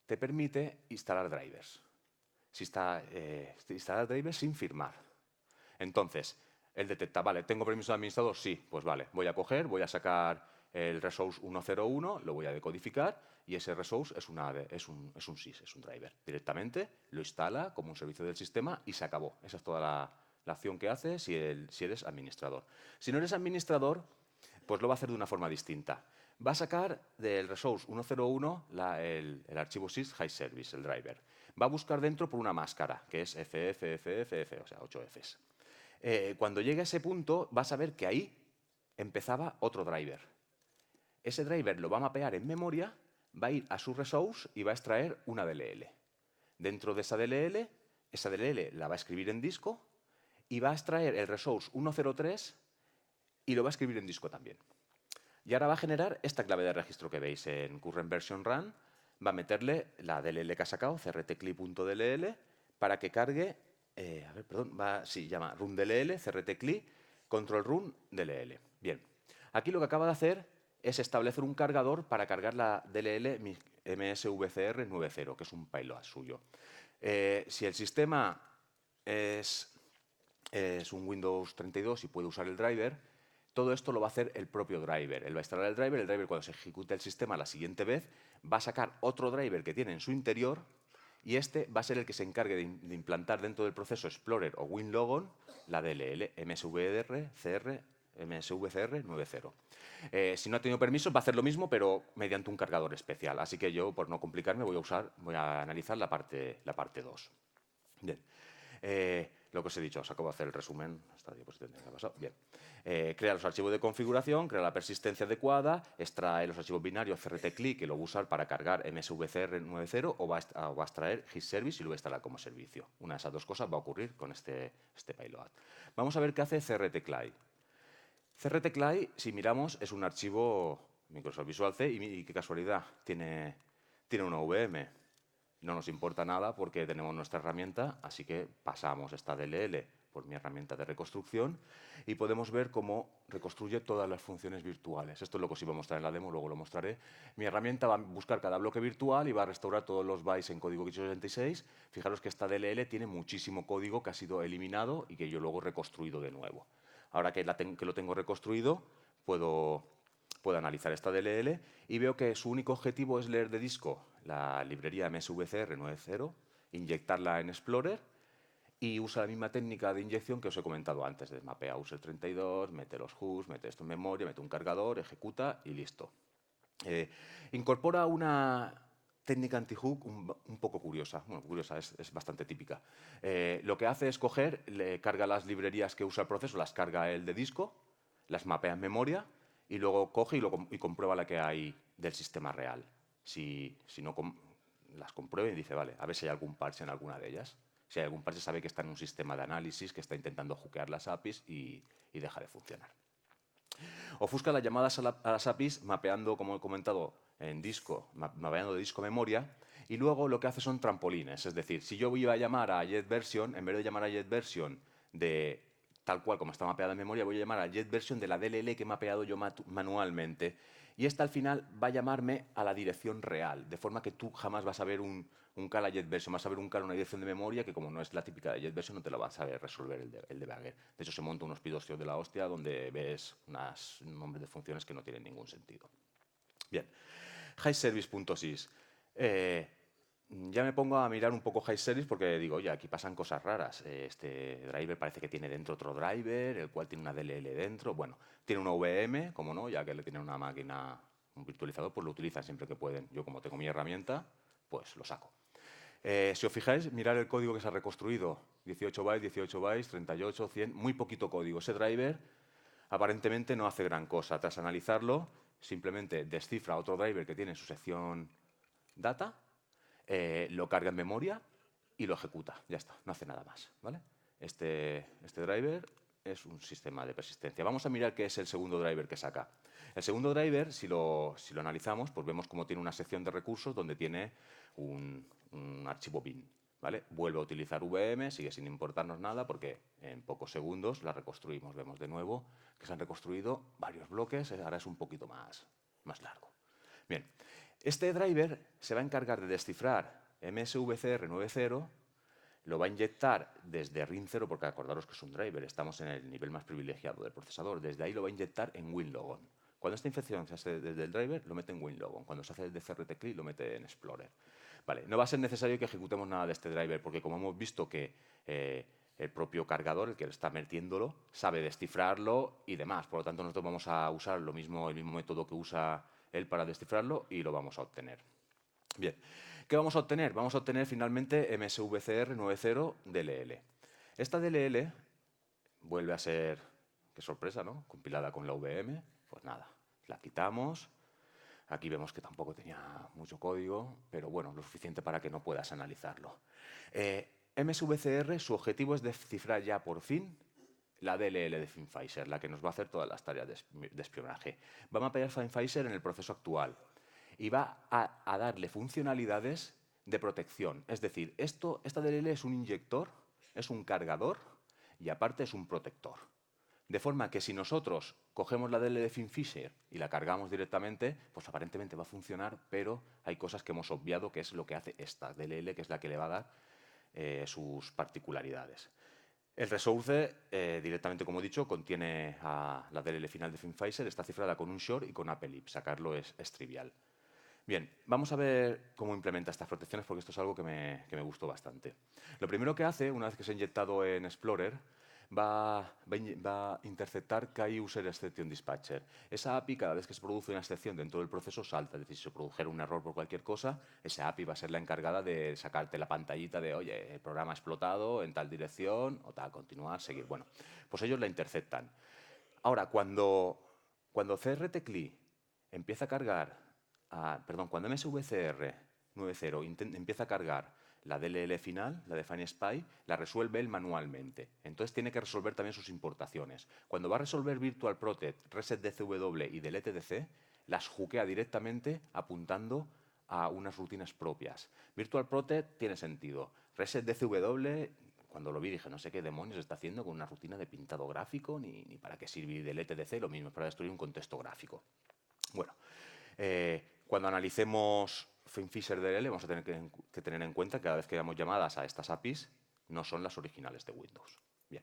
[SPEAKER 2] te permite instalar drivers. Instalar drivers sin firmar. Entonces, él detecta, vale, ¿tengo permiso de administrador? Sí, pues vale, voy a sacar el resource 101, lo voy a decodificar y ese resource es un sys, es un driver. Directamente lo instala como un servicio del sistema y se acabó. Esa es toda la acción que hace si eres administrador. Si no eres administrador, pues lo va a hacer de una forma distinta. Va a sacar del resource 101 el archivo sys high service, el driver. Va a buscar dentro por una máscara, que es FF, o sea, 8 Fs. Cuando llegue a ese punto, vas a ver que ahí empezaba otro driver. Ese driver lo va a mapear en memoria, va a ir a su resource y va a extraer una DLL. Dentro de esa DLL la va a escribir en disco y va a extraer el resource 103 y lo va a escribir en disco también. Y ahora va a generar esta clave de registro que veis en current version run, va a meterle la DLL que ha sacado, crtcli.dll, para que cargue, llama run DLL, crtcli, control run DLL. Bien, aquí lo que acaba de hacer es establecer un cargador para cargar la DLL MSVCR 90, que es un payload suyo. Si el sistema es un Windows 32 y puede usar el driver, todo esto lo va a hacer el propio driver. Él va a instalar el driver cuando se ejecute el sistema la siguiente vez va a sacar otro driver que tiene en su interior y este va a ser el que se encargue de implantar dentro del proceso Explorer o WinLogon la DLL MSVCR 90. Si no ha tenido permiso va a hacer lo mismo pero mediante un cargador especial. Así que yo, por no complicarme, voy a analizar la parte 2. Bien. Lo que os he dicho, os acabo de hacer el resumen. Esta diapositiva que ha pasado. Bien. Crea los archivos de configuración, crea la persistencia adecuada, extrae los archivos binarios CRT-CLI, que lo va a usar para cargar MSVCR 9.0 o va a extraer His Service y lo va a instalar como servicio. Una de esas dos cosas va a ocurrir con este payload. Vamos a ver qué hace CRT-CLI. CRT-CLI, si miramos, es un archivo Microsoft Visual C y qué casualidad, tiene una VM. No nos importa nada porque tenemos nuestra herramienta, así que pasamos esta DLL por mi herramienta de reconstrucción y podemos ver cómo reconstruye todas las funciones virtuales. Esto es lo que os iba a mostrar en la demo, luego lo mostraré. Mi herramienta va a buscar cada bloque virtual y va a restaurar todos los bytes en código x86. Fijaros que esta DLL tiene muchísimo código que ha sido eliminado y que yo luego he reconstruido de nuevo. Ahora que lo tengo reconstruido, puedo analizar esta DLL y veo que su único objetivo es leer de disco la librería MSVCR 9.0, inyectarla en Explorer y usa la misma técnica de inyección que os he comentado antes, de mapea user 32, mete los hooks, mete esto en memoria, mete un cargador, ejecuta y listo. Incorpora una técnica anti-hook un poco curiosa. Bueno, curiosa, es bastante típica. Lo que hace es coger, le carga las librerías que usa el proceso, las carga él de disco, las mapea en memoria y luego coge y comprueba la que hay del sistema real. Si no, las comprueba y dice, vale, a ver si hay algún parche en alguna de ellas. Si hay algún parche, sabe que está en un sistema de análisis que está intentando hookear las APIs y deja de funcionar. Ofusca las llamadas a las APIs mapeando, como he comentado, en disco, mapeando de disco a memoria, y luego lo que hace son trampolines. Es decir, si yo voy a llamar a getVersion, en vez de llamar a getVersion de tal cual como está mapeada en memoria, voy a llamar a getVersion de la DLL que he mapeado yo manualmente. Y esta al final va a llamarme a la dirección real, de forma que tú jamás vas a ver un call a getVersion, vas a ver un call a una dirección de memoria que como no es la típica de getVersion no te la vas a saber resolver el debugger. De hecho se monta unos pidocios de la hostia donde ves unos nombres de funciones que no tienen ningún sentido. Bien, highservice.sys. Ya me pongo a mirar un poco highservice porque digo, oye, aquí pasan cosas raras. Este driver parece que tiene dentro otro driver, el cual tiene una DLL dentro. Bueno, tiene una VM, como no, ya que le tiene una máquina, un virtualizador, pues lo utilizan siempre que pueden. Yo como tengo mi herramienta, pues lo saco. Si os fijáis, mirar el código que se ha reconstruido. 18 bytes, 38, 100, muy poquito código. Ese driver aparentemente no hace gran cosa. Tras analizarlo, simplemente descifra otro driver que tiene en su sección data, lo carga en memoria y lo ejecuta. Ya está, no hace nada más. ¿Vale? Este driver es un sistema de persistencia. Vamos a mirar qué es el segundo driver que saca. El segundo driver, si lo analizamos, pues vemos cómo tiene una sección de recursos donde tiene un archivo bin. ¿Vale? Vuelve a utilizar VM, sigue sin importarnos nada porque en pocos segundos la reconstruimos. Vemos de nuevo que se han reconstruido varios bloques, ahora es un poquito más largo. Bien, este driver se va a encargar de descifrar MSVCR 9.0, lo va a inyectar desde RIN0, porque acordaros que es un driver, estamos en el nivel más privilegiado del procesador, desde ahí lo va a inyectar en WinLogon. Cuando esta infección se hace desde el driver, lo mete en WinLogon. Cuando se hace desde CRT-CLI, lo mete en Explorer. Vale, no va a ser necesario que ejecutemos nada de este driver, porque como hemos visto que el propio cargador, el que está metiéndolo, sabe descifrarlo y demás. Por lo tanto, nosotros vamos a usar el mismo método que usa él para descifrarlo y lo vamos a obtener. Bien, ¿qué vamos a obtener? Vamos a obtener finalmente MSVCR 9.0 DLL. Esta DLL vuelve a ser, qué sorpresa, ¿no? Compilada con la VM. Pues nada, la quitamos. Aquí vemos que tampoco tenía mucho código, pero bueno, lo suficiente para que no puedas analizarlo. MSVCR, su objetivo es descifrar ya por fin la DLL de FinFizer, la que nos va a hacer todas las tareas de espionaje. Va a mapear FinFizer en el proceso actual y va a darle funcionalidades de protección. Es decir, esta DLL es un inyector, es un cargador y aparte es un protector. De forma que si nosotros cogemos la DLL de FinFizer y la cargamos directamente, pues aparentemente va a funcionar, pero hay cosas que hemos obviado, que es lo que hace esta DLL, que es la que le va a dar sus particularidades. El resource, directamente como he dicho, contiene a la DLL final de FinFizer, está cifrada con un short y con AppleIP. Sacarlo es trivial. Bien, vamos a ver cómo implementa estas protecciones, porque esto es algo que me gustó bastante. Lo primero que hace, una vez que se ha inyectado en Explorer, va a interceptar KI User Exception Dispatcher. Esa API, cada vez que se produce una excepción dentro del proceso, salta. Es decir, si se produjera un error por cualquier cosa, esa API va a ser la encargada de sacarte la pantallita de, oye, el programa ha explotado en tal dirección, o tal, continuar, seguir. Bueno, pues ellos la interceptan. Ahora, cuando CRT-CLI empieza a cargar, cuando MSVCR 9.0 empieza a cargar la DLL final, la Define Spy, la resuelve él manualmente. Entonces tiene que resolver también sus importaciones. Cuando va a resolver Virtual Protect, Reset DCW y Delete DC, las juquea directamente apuntando a unas rutinas propias. Virtual Protect tiene sentido. Reset DCW, cuando lo vi dije, no sé qué demonios está haciendo con una rutina de pintado gráfico, ni para qué sirve Delete DC, lo mismo, es para destruir un contexto gráfico. Bueno, cuando analicemos FinFisher DLL vamos a tener que tener en cuenta que cada vez que damos llamadas a estas APIs no son las originales de Windows. Bien.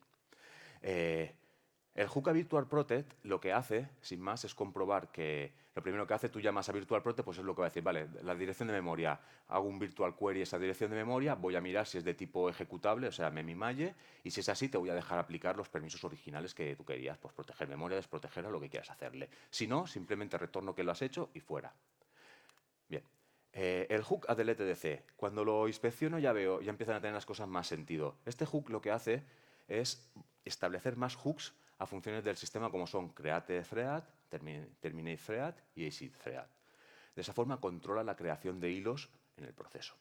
[SPEAKER 2] El hook a Virtual Protect lo que hace, sin más, es comprobar que lo primero que hace, tú llamas a Virtual Protect, pues es lo que va a decir, vale, la dirección de memoria, hago un Virtual Query esa dirección de memoria, voy a mirar si es de tipo ejecutable, o sea, memimalle, y si es así, te voy a dejar aplicar los permisos originales que tú querías, pues proteger memoria, desproteger o lo que quieras hacerle. Si no, simplemente retorno que lo has hecho y fuera. Bien. El hook a delete DC, cuando lo inspecciono ya veo, ya empiezan a tener las cosas más sentido. Este hook lo que hace es establecer más hooks a funciones del sistema como son create thread, terminate thread y exit thread. De esa forma controla la creación de hilos en el proceso.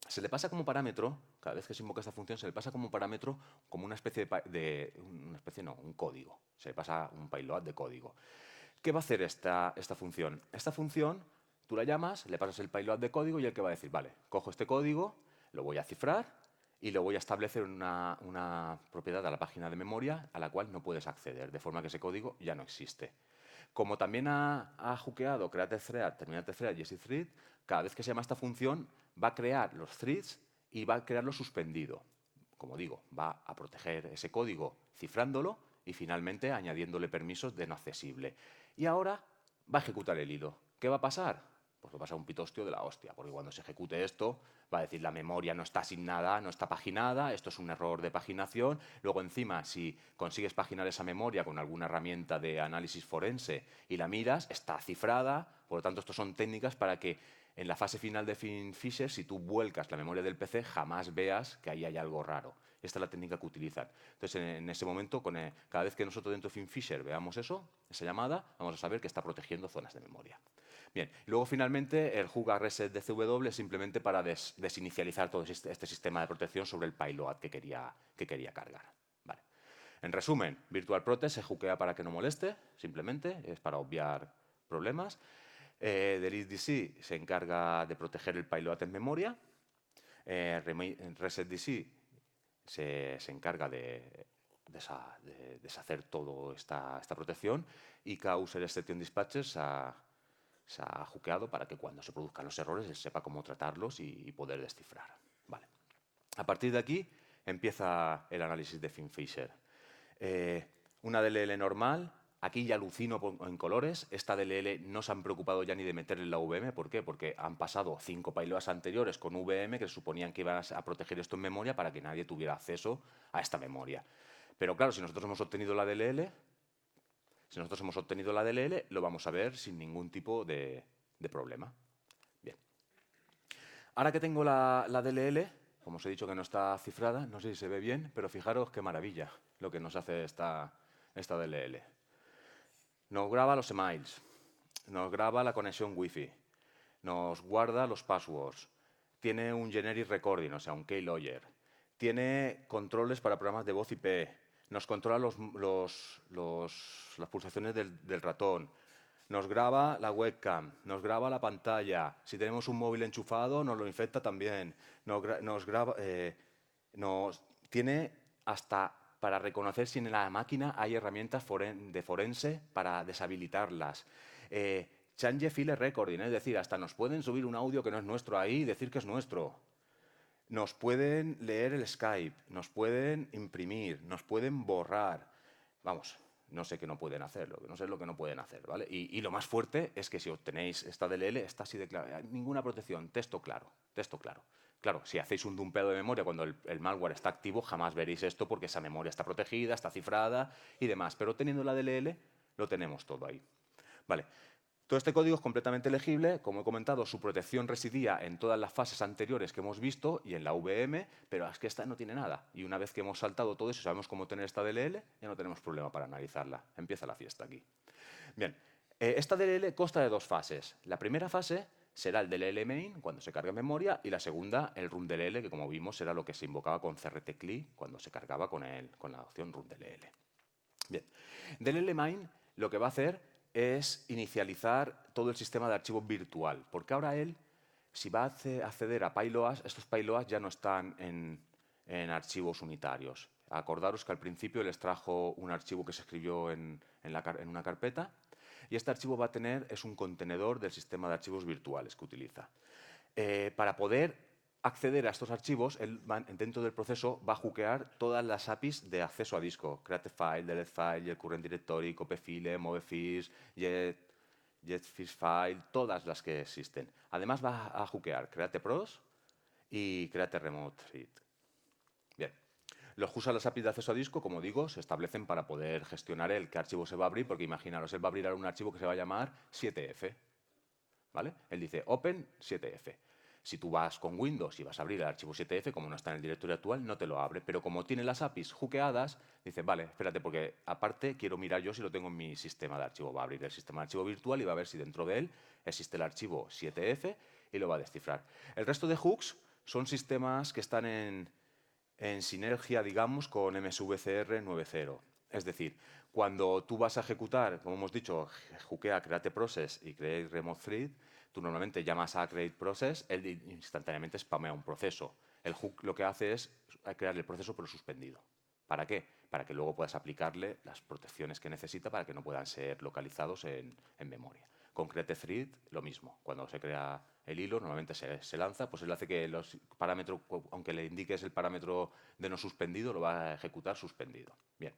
[SPEAKER 2] Se le pasa como parámetro, cada vez que se invoca esta función, se le pasa como parámetro como una especie un código. Se le pasa un payload de código. ¿Qué va a hacer esta función? Esta función, tú la llamas, le pasas el payload de código y el que va a decir, vale, cojo este código, lo voy a cifrar y lo voy a establecer una propiedad a la página de memoria a la cual no puedes acceder, de forma que ese código ya no existe. Como también ha hookeado create thread, terminate thread y exit thread, cada vez que se llama esta función va a crear los threads y va a crearlo suspendido. Como digo, va a proteger ese código cifrándolo y finalmente añadiéndole permisos de no accesible. Y ahora va a ejecutar el hilo. ¿Qué va a pasar? Pues va a pasar un pitostio de la hostia, porque cuando se ejecute esto, va a decir la memoria no está asignada, no está paginada, esto es un error de paginación. Luego encima, si consigues paginar esa memoria con alguna herramienta de análisis forense y la miras, está cifrada. Por lo tanto, estas son técnicas para que en la fase final de FinFisher, si tú vuelcas la memoria del PC, jamás veas que ahí hay algo raro. Esta es la técnica que utilizan. Entonces, en ese momento, cada vez que nosotros dentro de FinFisher veamos eso, esa llamada, vamos a saber que está protegiendo zonas de memoria. Bien, luego finalmente el hook a reset DCW es simplemente para desinicializar todo este sistema de protección sobre el payload que quería cargar. Vale. En resumen, Virtual Protect se hookea para que no moleste, simplemente, es para obviar problemas. Delete DC se encarga de proteger el payload en memoria. Reset DC se encarga de deshacer toda esta protección y K-User Exception Dispatcher se ha hookeado para que cuando se produzcan los errores él sepa cómo tratarlos y poder descifrar. Vale. A partir de aquí empieza el análisis de FinFisher. Una DLL normal, aquí ya alucino en colores, esta DLL no se han preocupado ya ni de meterle la VM, ¿por qué? Porque han pasado 5 payloads anteriores con VM que suponían que iban a proteger esto en memoria para que nadie tuviera acceso a esta memoria. Pero claro, si nosotros hemos obtenido la DLL, lo vamos a ver sin ningún tipo de problema. Bien. Ahora que tengo la DLL, como os he dicho que no está cifrada, no sé si se ve bien, pero fijaros qué maravilla lo que nos hace esta DLL. Nos graba los emails, nos graba la conexión Wi-Fi, nos guarda los passwords, tiene un generic recording, o sea, un keylogger, tiene controles para programas de voz IP, nos controla las pulsaciones del ratón, nos graba la webcam, nos graba la pantalla, si tenemos un móvil enchufado nos lo infecta también, tiene hasta para reconocer si en la máquina hay herramientas de forense para deshabilitarlas. Change file recording, es decir, hasta nos pueden subir un audio que no es nuestro ahí y decir que es nuestro. Nos pueden leer el Skype, nos pueden imprimir, nos pueden borrar. Vamos, no sé qué no pueden hacer, no sé lo que no pueden hacer, ¿vale? Y lo más fuerte es que si obtenéis esta DLL, está así de claro, ninguna protección, texto claro, texto claro. Claro, si hacéis un dumpeo de memoria cuando el malware está activo, jamás veréis esto porque esa memoria está protegida, está cifrada y demás. Pero teniendo la DLL, lo tenemos todo ahí. Vale. Todo este código es completamente legible. Como he comentado, su protección residía en todas las fases anteriores que hemos visto y en la VM, pero es que esta no tiene nada. Y una vez que hemos saltado todo eso y sabemos cómo tener esta DLL, ya no tenemos problema para analizarla. Empieza la fiesta aquí. Bien, esta DLL consta de dos fases. La primera fase será el DLL main, cuando se carga en memoria, y la segunda, el run DLL, que como vimos era lo que se invocaba con CRT-CLI cuando se cargaba con la opción run DLL. Bien, DLL main lo que va a hacer es inicializar todo el sistema de archivos virtual, porque ahora él, si va a acceder a payloads, estos payloads ya no están en archivos unitarios. Acordaros que al principio él extrajo un archivo que se escribió en una carpeta, y este archivo va a tener, es un contenedor del sistema de archivos virtuales que utiliza. Para poder acceder a estos archivos, él dentro del proceso va a hookear todas las APIs de acceso a disco. Create file, delete file, el current directory, copyfile, movefish, getFish file, todas las que existen. Además va a hookear create pros y create remote read. Bien. Los usa las APIs de acceso a disco, como digo, se establecen para poder gestionar qué archivo se va a abrir, porque imaginaros, él va a abrir un archivo que se va a llamar 7F. ¿Vale? Él dice open 7F. Si tú vas con Windows y vas a abrir el archivo 7F, como no está en el directorio actual, no te lo abre. Pero como tiene las APIs hookeadas, dice, vale, espérate, porque aparte quiero mirar yo si lo tengo en mi sistema de archivo. Va a abrir el sistema de archivo virtual y va a ver si dentro de él existe el archivo 7F y lo va a descifrar. El resto de hooks son sistemas que están en sinergia, digamos, con MSVCR 9.0. Es decir, cuando tú vas a ejecutar, como hemos dicho, hookea create process y create remote thread, tú normalmente llamas a create process, él instantáneamente spamea un proceso. El hook lo que hace es crear el proceso pero suspendido. ¿Para qué? Para que luego puedas aplicarle las protecciones que necesita para que no puedan ser localizados en memoria. Con create thread, lo mismo. Cuando se crea el hilo, normalmente se lanza, pues él hace que los parámetros, aunque le indiques el parámetro de no suspendido, lo va a ejecutar suspendido. Bien.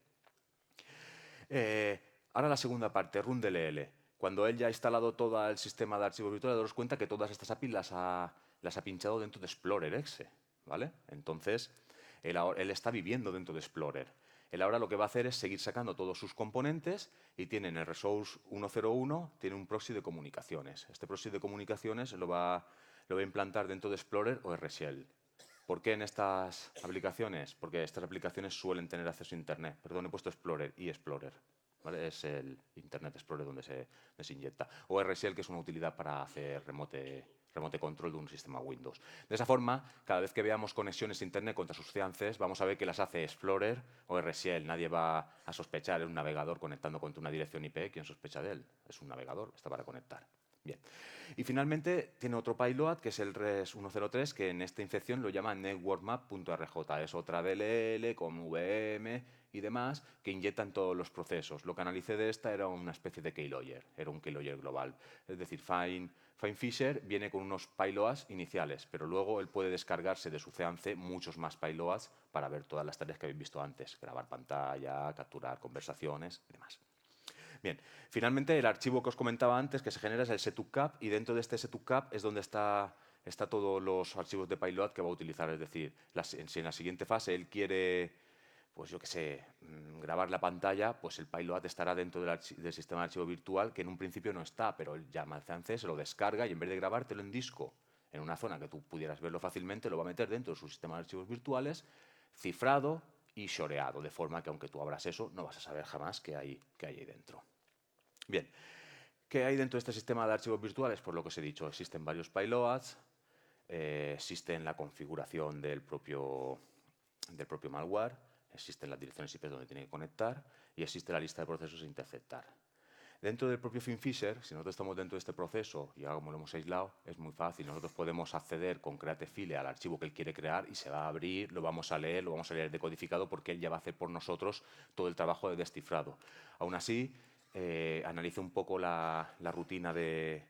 [SPEAKER 2] Ahora la segunda parte, run DLL. Cuando él ya ha instalado todo el sistema de archivos virtuales, daros cuenta que todas estas APIs las ha pinchado dentro de Explorer Exe, ¿vale? Entonces, él está viviendo dentro de Explorer. Él ahora lo que va a hacer es seguir sacando todos sus componentes y tiene en el resource 101, tiene un proxy de comunicaciones. Este proxy de comunicaciones lo va a implantar dentro de Explorer o RShell. ¿Por qué en estas aplicaciones? Porque estas aplicaciones suelen tener acceso a Internet. Perdón, he puesto Explorer y Explorer. ¿Vale? Es el Internet Explorer donde se inyecta. O RShell, que es una utilidad para hacer remote control de un sistema Windows. De esa forma, cada vez que veamos conexiones a Internet contra sus fiances, vamos a ver que las hace Explorer o RShell. Nadie va a sospechar, es un navegador conectando contra una dirección IP. ¿Quién sospecha de él? Es un navegador, está para conectar. Bien. Y finalmente tiene otro payload que es el res 103, que en esta infección lo llama networkmap.rj. Es otra DLL con VM y demás que inyectan todos los procesos. Lo que analicé de esta era una especie de keylogger, era un keylogger global. Es decir, FineFisher viene con unos payloads iniciales, pero luego él puede descargarse de su CANC muchos más payloads para ver todas las tareas que habéis visto antes, grabar pantalla, capturar conversaciones y demás. Bien, finalmente el archivo que os comentaba antes que se genera es el setup y dentro de este setup es donde está todos los archivos de payload que va a utilizar. Es decir, si en la siguiente fase él quiere, pues yo qué sé, grabar la pantalla, pues el payload estará dentro del sistema de archivo virtual que en un principio no está, pero él llama al CANC, se lo descarga y en vez de grabártelo en disco en una zona que tú pudieras verlo fácilmente, lo va a meter dentro de su sistema de archivos virtuales, cifrado y shoreado, de forma que aunque tú abras eso, no vas a saber jamás qué hay ahí dentro. Bien, ¿qué hay dentro de este sistema de archivos virtuales? Pues lo que os he dicho, existen varios payloads, existe la configuración del propio malware, existen las direcciones IP donde tiene que conectar y existe la lista de procesos a interceptar. Dentro del propio FineFisher, si nosotros estamos dentro de este proceso y ahora como lo hemos aislado, es muy fácil. Nosotros podemos acceder con createfile al archivo que él quiere crear y se va a abrir, lo vamos a leer decodificado porque él ya va a hacer por nosotros todo el trabajo de descifrado. Aún así, analice un poco la rutina de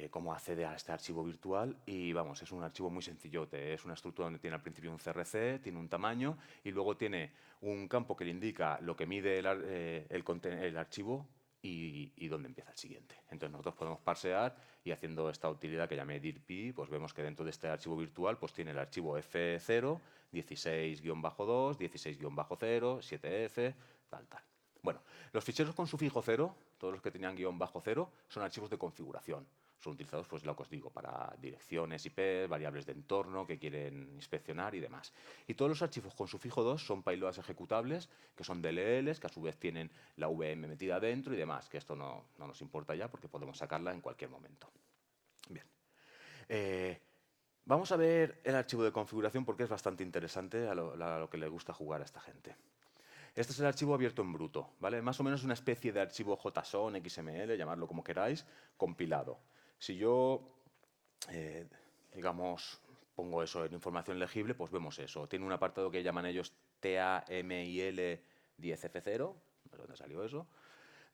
[SPEAKER 2] cómo accede a este archivo virtual y vamos, es un archivo muy sencillote, es una estructura donde tiene al principio un CRC, tiene un tamaño y luego tiene un campo que le indica lo que mide el archivo y dónde empieza el siguiente. Entonces nosotros podemos parsear y haciendo esta utilidad que llamé dirp, pues vemos que dentro de este archivo virtual pues tiene el archivo F0, 16-2, 16-0, 7F, tal, tal. Bueno, los ficheros con sufijo 0, todos los que tenían guión bajo 0, son archivos de configuración. Son utilizados, pues lo que os digo, para direcciones IP, variables de entorno que quieren inspeccionar y demás. Y todos los archivos con sufijo 2 son payloads ejecutables, que son DLLs, que a su vez tienen la VM metida dentro y demás, que esto no nos importa ya porque podemos sacarla en cualquier momento. Bien. Vamos a ver el archivo de configuración porque es bastante interesante a lo que le gusta jugar a esta gente. Este es el archivo abierto en bruto, ¿vale? Más o menos una especie de archivo JSON, XML, llamarlo como queráis, compilado. Si yo, digamos, pongo eso en información legible, pues vemos eso. Tiene un apartado que llaman ellos TAMIL 10F0, ¿de dónde salió eso?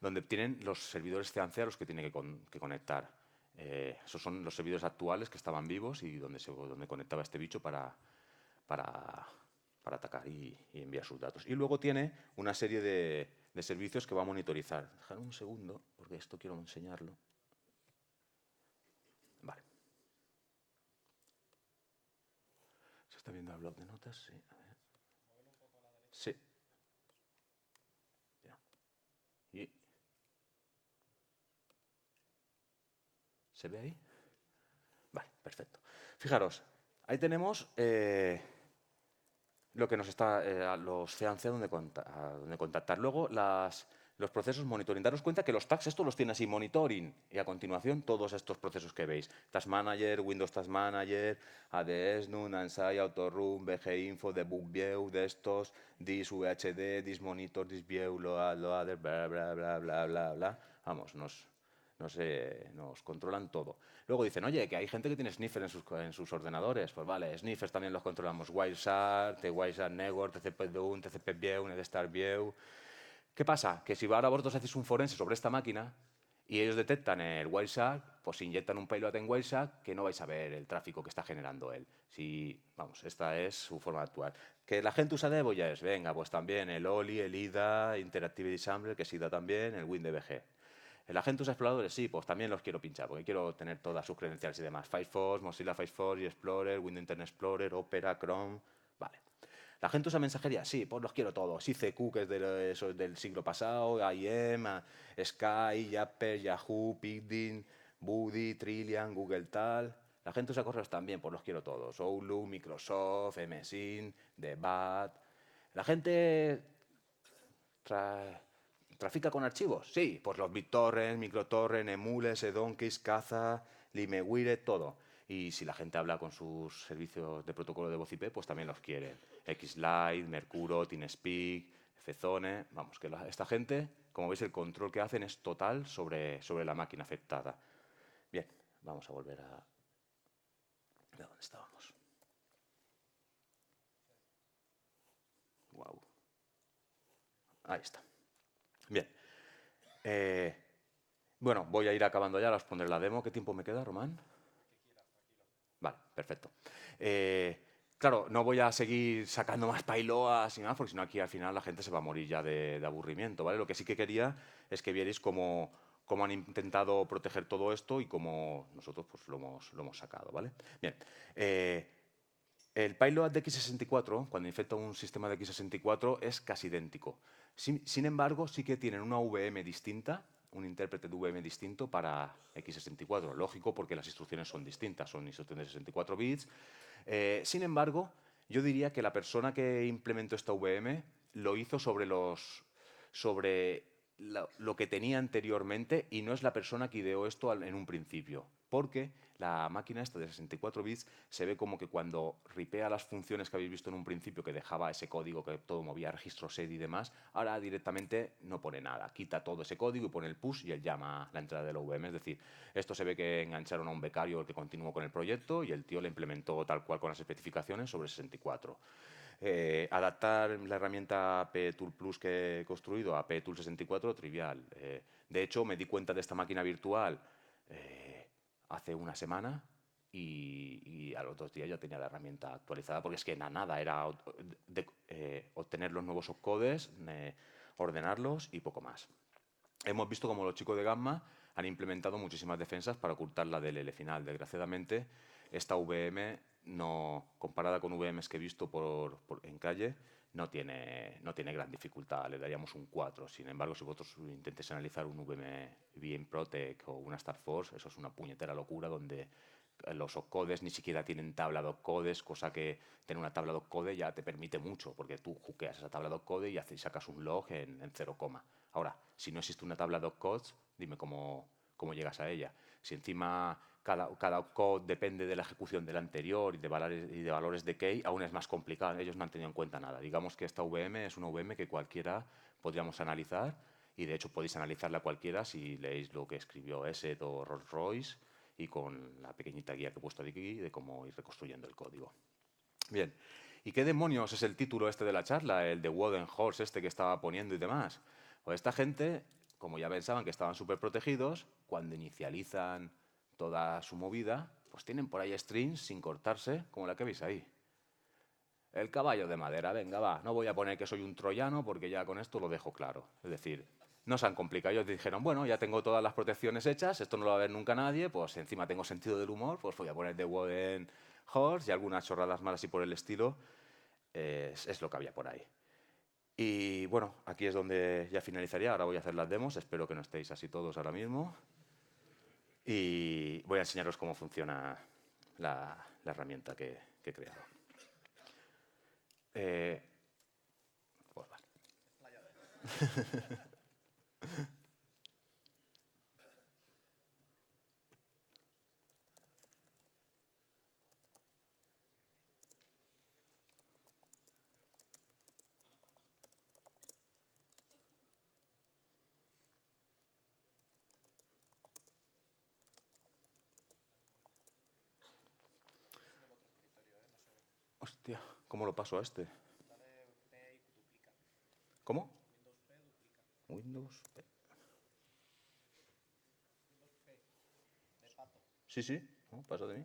[SPEAKER 2] Donde tienen los servidores CANC a los que tiene que conectar. Esos son los servidores actuales que estaban vivos y donde conectaba este bicho para atacar y enviar sus datos. Y luego tiene una serie de servicios que va a monitorizar. Dejad un segundo, porque esto quiero enseñarlo. Vale. ¿Se está viendo el blog de notas? Sí. A ver. Sí. Ya. Y ¿se ve ahí? Vale, perfecto. Fijaros, ahí tenemos lo que nos está, los CANC donde contactar. Luego, los procesos monitoring. Daros cuenta que los tags estos los tiene así, monitoring, y a continuación todos estos procesos que veis. Task Manager, Windows Task Manager, ADS, NUN, ANSI, Autorun, BG-Info, Debug View, de estos, this VHD, this Monitor, this View, Loader, bla, bla, bla, bla, bla, bla. Vamos, nos controlan todo. Luego dicen, oye, que hay gente que tiene sniffer en sus ordenadores. Pues vale, sniffers también los controlamos. Wireshark, Wireshark Network, TCP/DUN, TCP/View, NetStar/View. ¿Qué pasa? Que si ahora vosotros hacéis un forense sobre esta máquina y ellos detectan el Wireshark, pues inyectan un payload en Wireshark que no vais a ver el tráfico que está generando él. Vamos, esta es su forma de actuar. ¿Que la gente usa Devo? Ya es, venga, pues también el OLI, el IDA, Interactive Sampler, que es IDA también, el WinDBG. ¿El agente usa exploradores? Sí, pues también los quiero pinchar, porque quiero tener todas sus credenciales y demás. Firefox, Mozilla Firefox, Explorer, Windows Internet Explorer, Opera, Chrome. Vale. ¿La gente usa mensajería? Sí, pues los quiero todos. ICQ, que es del siglo pasado, IM, Sky, Yapper, Yahoo, Pidgin, Buddy, Trillian, Google Tal. ¿La gente usa correos? También, pues los quiero todos. Outlook, Microsoft, MSN, Debat. ¿La gente trafica con archivos? Sí, pues los BitTorrent, MicroTorrent, Emules, Edonkis, Caza, Limewire, todo. Y si la gente habla con sus servicios de protocolo de voz IP, pues también los quieren. Xlite, Mercuro, TeamSpeak, Fzone. Vamos, que esta gente, como veis, el control que hacen es total sobre la máquina afectada. Bien, vamos a volver a... ¿De dónde estábamos? Wow. Ahí está. Bien. Bueno, voy a ir acabando ya, ahora os pondré la demo. ¿Qué tiempo me queda, Román? Vale, perfecto. Claro, no voy a seguir sacando más pailoas y más, porque si no aquí al final la gente se va a morir ya de aburrimiento, ¿vale? Lo que sí que quería es que vierais cómo han intentado proteger todo esto y cómo nosotros pues, lo hemos sacado, ¿vale? Bien. El payload de x64, cuando infecta un sistema de x64, es casi idéntico. Sin embargo, sí que tienen una VM distinta, un intérprete de VM distinto para x64. Lógico, porque las instrucciones son distintas, son instrucciones de 64 bits. Sin embargo, yo diría que la persona que implementó esta VM lo hizo sobre lo que tenía anteriormente y no es la persona que ideó esto en un principio. Porque la máquina esta de 64 bits se ve como que cuando ripea las funciones que habéis visto en un principio, que dejaba ese código que todo movía, registro sed y demás, ahora directamente no pone nada. Quita todo ese código y pone el push y él llama la entrada de la VM. Es decir, esto se ve que engancharon a un becario que continuó con el proyecto y el tío le implementó tal cual con las especificaciones sobre 64. Adaptar la herramienta PTool Plus que he construido a PTool 64, trivial. De hecho, me di cuenta de esta máquina virtual hace una semana y a los 2 días ya tenía la herramienta actualizada, porque es que nada, era obtener los nuevos opcodes, ordenarlos y poco más. hemos visto como los chicos de Gamma han implementado muchísimas defensas para ocultar la DLL final. Desgraciadamente, esta VM, comparada con VMs que he visto en calle, no tiene gran dificultad, le daríamos un 4. Sin embargo, si vosotros intentéis analizar un VM bien Protect o una Star Force, eso es una puñetera locura donde los opcodes ni siquiera tienen tabla de opcodes, cosa que tener una tabla de opcode ya te permite mucho, porque tú hookeas esa tabla de opcode y sacas un log en 0, Ahora, si no existe una tabla de opcodes, dime cómo llegas a ella. Si encima cada opcode depende de la ejecución del anterior y de valores de key, aún es más complicado. Ellos no han tenido en cuenta nada. Digamos que esta VM es una VM que cualquiera podríamos analizar, y de hecho podéis analizarla cualquiera si leéis lo que escribió Esed o Rolls-Royce, y con la pequeñita guía que he puesto aquí de cómo ir reconstruyendo el código. Bien, ¿y qué demonios es el título este de la charla? El de Wooden Horse este que estaba poniendo y demás. Pues esta gente, como ya pensaban que estaban súper protegidos, cuando inicializan toda su movida, pues tienen por ahí strings sin cortarse, como la que veis ahí. El caballo de madera, venga, va, no voy a poner que soy un troyano porque ya con esto lo dejo claro. Es decir, no se han complicado. Ellos dijeron, bueno, ya tengo todas las protecciones hechas, esto no lo va a ver nunca nadie, pues encima tengo sentido del humor, pues voy a poner The Wooden Horse y algunas chorradas malas y por el estilo. Es lo que había por ahí. Y bueno, aquí es donde ya finalizaría. Ahora voy a hacer las demos, espero que no estéis así todos ahora mismo. Y voy a enseñaros cómo funciona la herramienta que he creado. Pues vale. Hostia, ¿cómo lo paso a este? ¿Cómo? Windows P. Sí, sí, ¿no? Pasa de mí.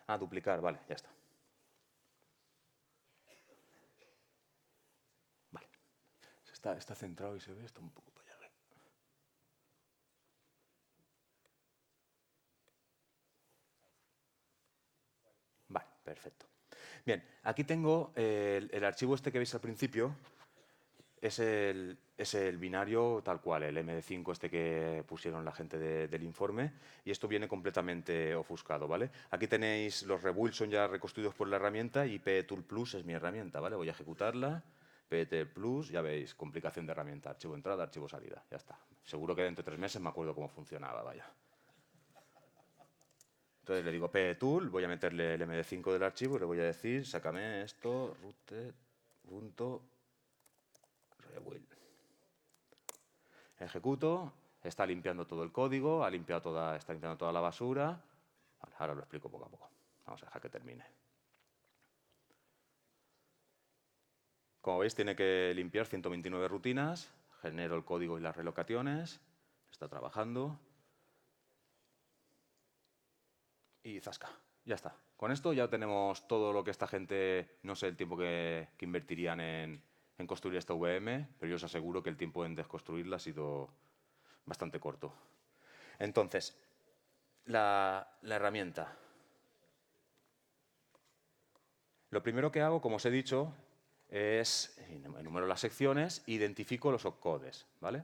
[SPEAKER 2] Ah, duplicar, vale, ya está. Vale. Está centrado y se ve, está un poco para allá. Vale, perfecto. Bien, aquí tengo el archivo este que veis al principio. Es el binario tal cual, el MD5 este que pusieron la gente del informe, y esto viene completamente ofuscado, ¿vale? Aquí tenéis los rebuilds son ya reconstruidos por la herramienta, y PETool Plus es mi herramienta, ¿vale? Voy a ejecutarla, PETool Plus, ya veis, complicación de herramienta, archivo entrada, archivo salida, ya está. Seguro que dentro de 3 meses me acuerdo cómo funcionaba, vaya. Entonces le digo PETool, voy a meterle el MD5 del archivo y le voy a decir, sácame esto, root.rebuild. Ejecuto, está limpiando todo el código, está limpiando toda la basura. Vale, ahora lo explico poco a poco. Vamos a dejar que termine. Como veis, tiene que limpiar 129 rutinas. Genero el código y las relocaciones. Está trabajando. Y zasca, ya está. Con esto ya tenemos todo lo que esta gente, no sé el tiempo que invertirían en construir esta VM, pero yo os aseguro que el tiempo en desconstruirla ha sido bastante corto. Entonces, la herramienta. Lo primero que hago, como os he dicho, es enumero las secciones e identifico los opcodes, ¿vale?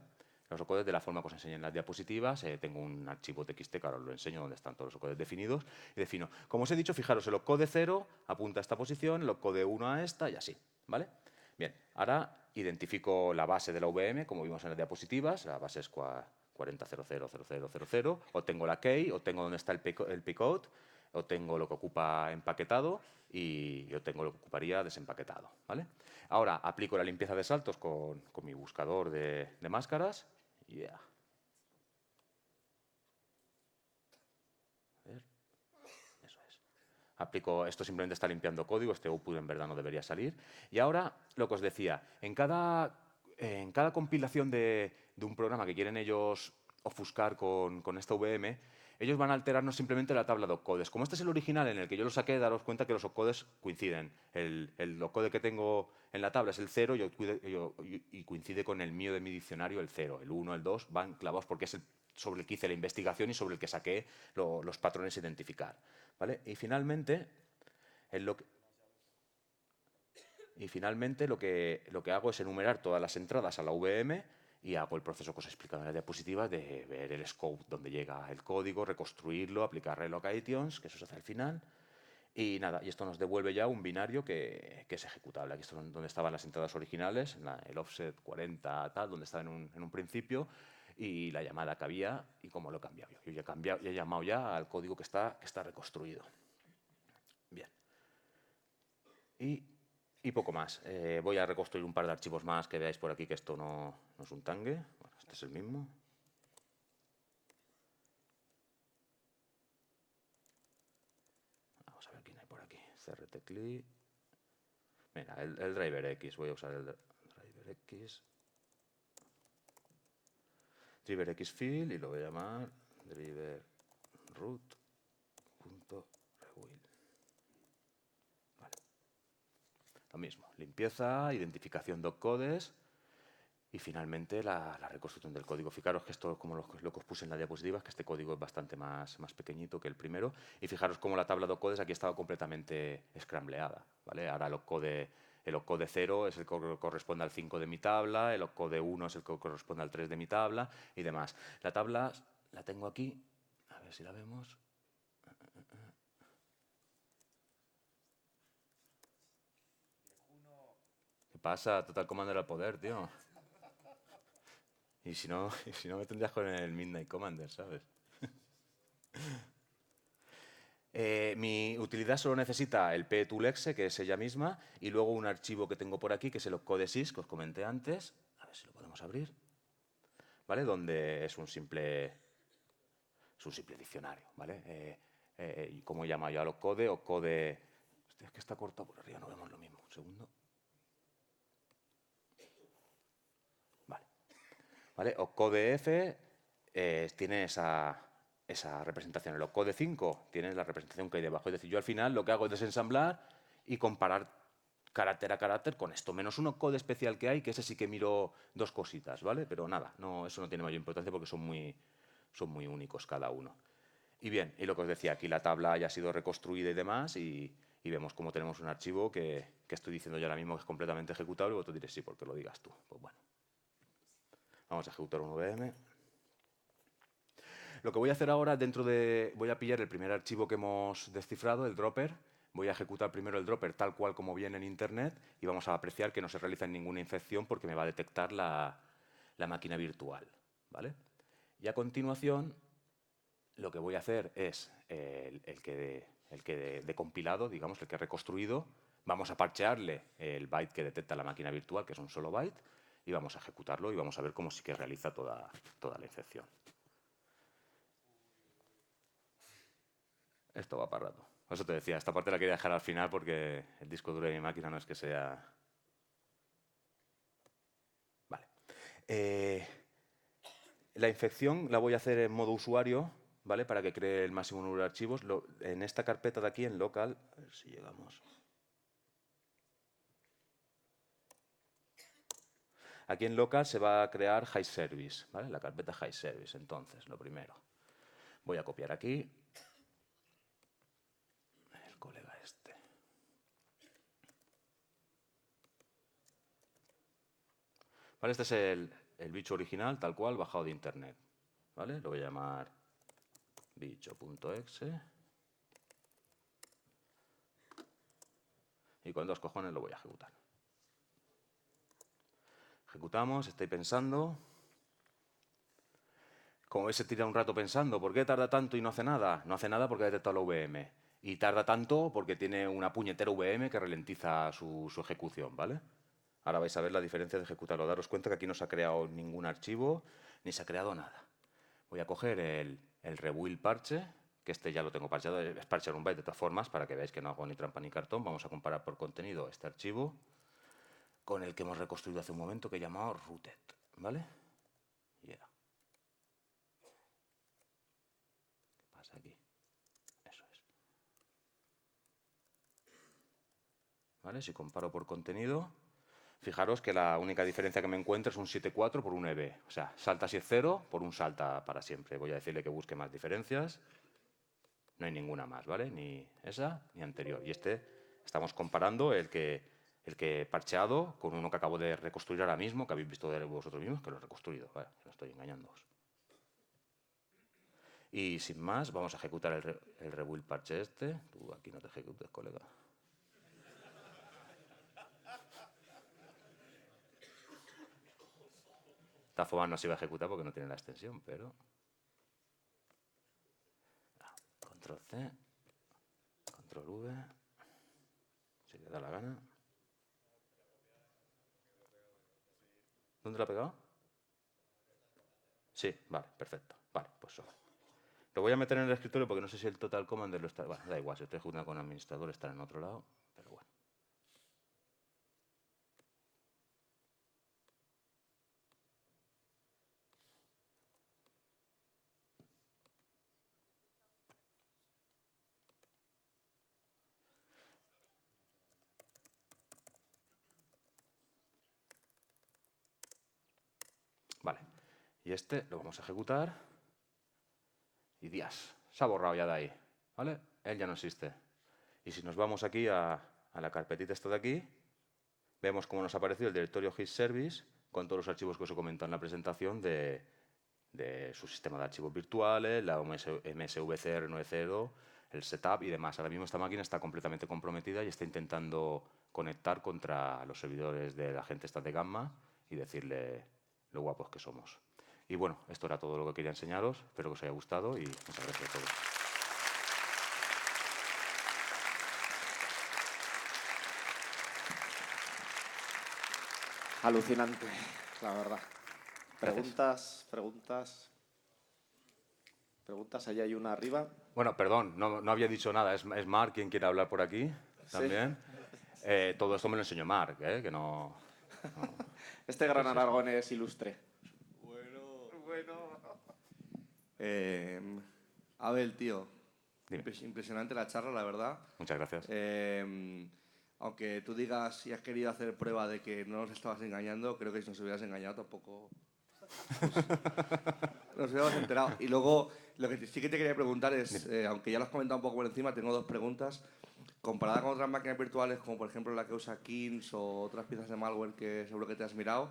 [SPEAKER 2] Los opcodes de la forma que os enseñé en las diapositivas. Tengo un archivo TXT que ahora os lo enseño donde están todos los opcodes definidos. Y defino, como os he dicho, fijaros, el opcode 0 apunta a esta posición, el opcode 1 a esta y así, ¿vale? Bien, ahora identifico la base de la VM, como vimos en las diapositivas. La base es 40.00.00.00. Obtengo la key, obtengo dónde está el pcode, obtengo lo que ocupa empaquetado y obtengo lo que ocuparía desempaquetado, ¿vale? Ahora aplico la limpieza de saltos con mi buscador de máscaras. Yeah. A ver. Eso es. Aplico, esto simplemente está limpiando código, este output en verdad no debería salir. Y ahora, lo que os decía, en cada compilación de un programa que quieren ellos ofuscar con esta VM, ellos van a alterarnos simplemente la tabla de opcodes. Como este es el original en el que yo lo saqué, daros cuenta que los opcodes coinciden. El opcode que tengo en la tabla es el 0 y coincide con el mío de mi diccionario, el 0. El 1, el 2 van clavados porque es sobre el que hice la investigación y sobre el que saqué los patrones a identificar, ¿vale? Y finalmente, lo que hago es enumerar todas las entradas a la VM y hago el proceso que os he explicado en la diapositiva de ver el scope donde llega el código, reconstruirlo, aplicar relocations, que eso se hace al final. Y nada, y esto nos devuelve ya un binario que es ejecutable. Aquí es donde estaban las entradas originales, el offset 40 tal, donde estaba en un principio, y la llamada que había y cómo lo he cambiado yo. Yo ya he llamado ya al código que está reconstruido. Bien. Y poco más. Voy a reconstruir un par de archivos más que veáis por aquí que esto no es un tangue. Bueno, este es el mismo. Vamos a ver quién hay por aquí. CRT-CLI. Mira, el driver X. Voy a usar el driver X. Driver X field y lo voy a llamar driver root.rebuild. Vale. Lo mismo. Limpieza, identificación de opcodes. Y finalmente la reconstrucción del código. Fijaros que esto, como lo que os puse en la diapositiva, es que este código es bastante más pequeñito que el primero. Y fijaros cómo la tabla de opcodes aquí estaba completamente scrambleada, ¿vale? Ahora el opcode 0 es el que corresponde al 5 de mi tabla, el opcode 1 es el que corresponde al 3 de mi tabla y demás. La tabla la tengo aquí, a ver si la vemos. ¿Qué pasa? Total Commander al poder, tío. Y si no me tendrías con el Midnight Commander, ¿sabes? Mi utilidad solo necesita el ptool.exe, que es ella misma, y luego un archivo que tengo por aquí, que es el opcode.sys, que os comenté antes. A ver si lo podemos abrir. ¿Vale? Donde es un simple diccionario, ¿vale? Y como he llamado yo al opcode. Hostia, es que está cortado por arriba, no vemos lo mismo. Un segundo. ¿Vale? Opcode-F tiene esa representación. El opcode 5 tiene la representación que hay debajo. Es decir, yo al final lo que hago es desensamblar y comparar carácter a carácter con esto, menos un opcode especial que hay, que ese sí que miro dos cositas, ¿vale? Pero nada, eso no tiene mayor importancia porque son muy únicos cada uno. Y bien, y lo que os decía, aquí la tabla ya ha sido reconstruida y demás, y vemos cómo tenemos un archivo que estoy diciendo yo ahora mismo que es completamente ejecutable, y vosotros diréis sí, porque lo digas tú. Pues bueno. Vamos a ejecutar un VM. Lo que voy a hacer ahora, voy a pillar el primer archivo que hemos descifrado, el dropper. Voy a ejecutar primero el dropper tal cual como viene en Internet y vamos a apreciar que no se realiza ninguna infección porque me va a detectar la máquina virtual, ¿vale? Y a continuación, lo que voy a hacer es el que de compilado, digamos, el que he reconstruido, vamos a parchearle el byte que detecta la máquina virtual, que es un solo byte, y vamos a ejecutarlo y vamos a ver cómo sí que realiza toda la infección. Esto va para rato. Por eso te decía, esta parte la quería dejar al final porque el disco duro de mi máquina no es que sea... Vale. La infección la voy a hacer en modo usuario, ¿vale? Para que cree el máximo número de archivos. En esta carpeta de aquí, en local, a ver si llegamos. Aquí en local se va a crear high service, ¿vale? La carpeta high service. Entonces, lo primero, voy a copiar aquí. El colega este. Vale, este es el bicho original, tal cual, bajado de internet. ¿Vale? Lo voy a llamar bicho.exe. Y con 2 cojones lo voy a ejecutar. Ejecutamos, estoy pensando. Como veis, se tira un rato pensando. ¿Por qué tarda tanto y no hace nada? No hace nada porque ha detectado la VM. Y tarda tanto porque tiene una puñetera VM que ralentiza su ejecución, ¿vale? Ahora vais a ver la diferencia de ejecutarlo. Daros cuenta que aquí no se ha creado ningún archivo, ni se ha creado nada. Voy a coger el rebuild parche, que este ya lo tengo parcheado, es parchear un byte de todas formas, para que veáis que no hago ni trampa ni cartón. Vamos a comparar por contenido este archivo con el que hemos reconstruido hace un momento, que he llamado rooted, ¿vale? Yeah. ¿Qué bajas aquí. Eso es. ¿Vale? Si comparo por contenido, fijaros que la única diferencia que me encuentro es un 7.4 por un EB. O sea, salta si es 0 por un salta para siempre. Voy a decirle que busque más diferencias. No hay ninguna más, ¿vale? Ni esa ni anterior. Y estamos comparando el que he parcheado con uno que acabo de reconstruir ahora mismo, que habéis visto de vosotros mismos, que lo he reconstruido. Vale, no estoy engañándoos. Y sin más, vamos a ejecutar el rebuild parche este. Tú aquí no te ejecutes, colega. Esta forma no se iba a ejecutar porque no tiene la extensión, pero... Control C, Control V, si le da la gana. ¿Dónde lo ha pegado? Sí, vale, perfecto. Vale, pues sobra. Lo voy a meter en el escritorio porque no sé si el total commander lo está... Bueno, da igual, si estoy ejecutando con administrador estará en otro lado, pero bueno. Vale, y este lo vamos a ejecutar. Y días, se ha borrado ya de ahí, ¿vale? Él ya no existe. Y si nos vamos aquí a la carpetita esta de aquí, vemos cómo nos ha aparecido el directorio His Service con todos los archivos que os he comentado en la presentación de su sistema de archivos virtuales, la MSVCR90, el setup y demás. Ahora mismo esta máquina está completamente comprometida y está intentando conectar contra los servidores de la gente esta de Gamma y decirle lo guapos que somos. Y bueno, esto era todo lo que quería enseñaros. Espero que os haya gustado y muchas gracias a todos.
[SPEAKER 1] Alucinante, la verdad. Preguntas. Allá hay una arriba.
[SPEAKER 2] Bueno, perdón, no había dicho nada. Es Marc quien quiere hablar por aquí también. Sí. Todo esto me lo enseñó Marc, que no...
[SPEAKER 1] Este gran aragonés ilustre.
[SPEAKER 3] Bueno. Abel, tío.
[SPEAKER 2] Dime.
[SPEAKER 3] Impresionante la charla, la verdad.
[SPEAKER 2] Muchas gracias.
[SPEAKER 3] Aunque tú digas y has querido hacer prueba de que no nos estabas engañando, creo que si nos hubieras engañado tampoco nos hubiéramos enterado. Y luego, lo que sí que te quería preguntar es, aunque ya lo has comentado un poco por encima, tengo dos preguntas. Comparada con otras máquinas virtuales, como por ejemplo la que usa Kins o otras piezas de malware que seguro que te has mirado,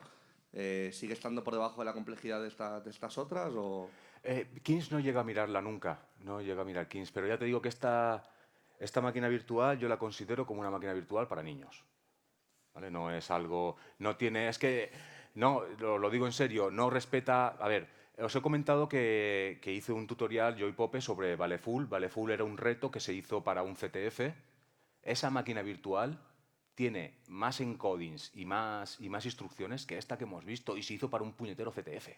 [SPEAKER 3] ¿sigue estando por debajo de la complejidad de estas otras? O...
[SPEAKER 2] Kins no llega a mirarla nunca, no llega a mirar Kins, pero ya te digo que esta máquina virtual yo la considero como una máquina virtual para niños. ¿Vale? No es algo... No tiene... Es que... No, lo digo en serio, no respeta... A ver, os he comentado que hice un tutorial yo y Pope sobre Valeful. Valeful era un reto que se hizo para un CTF. Esa máquina virtual tiene más encodings y más instrucciones que esta que hemos visto y se hizo para un puñetero CTF.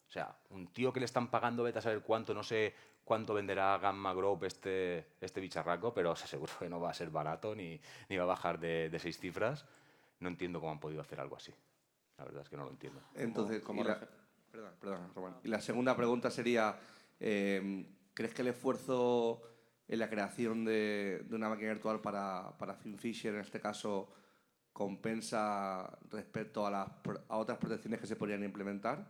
[SPEAKER 2] O sea, un tío que le están pagando, vete a saber cuánto, no sé cuánto venderá Gamma Group este bicharraco, pero os aseguro que no va a ser barato ni va a bajar de 6 cifras. No entiendo cómo han podido hacer algo así. La verdad es que no lo entiendo.
[SPEAKER 3] Entonces, perdón, Román. Y la segunda pregunta sería, ¿crees que el esfuerzo en la creación de una máquina virtual para FinFisher, en este caso, compensa respecto a otras protecciones que se podrían implementar?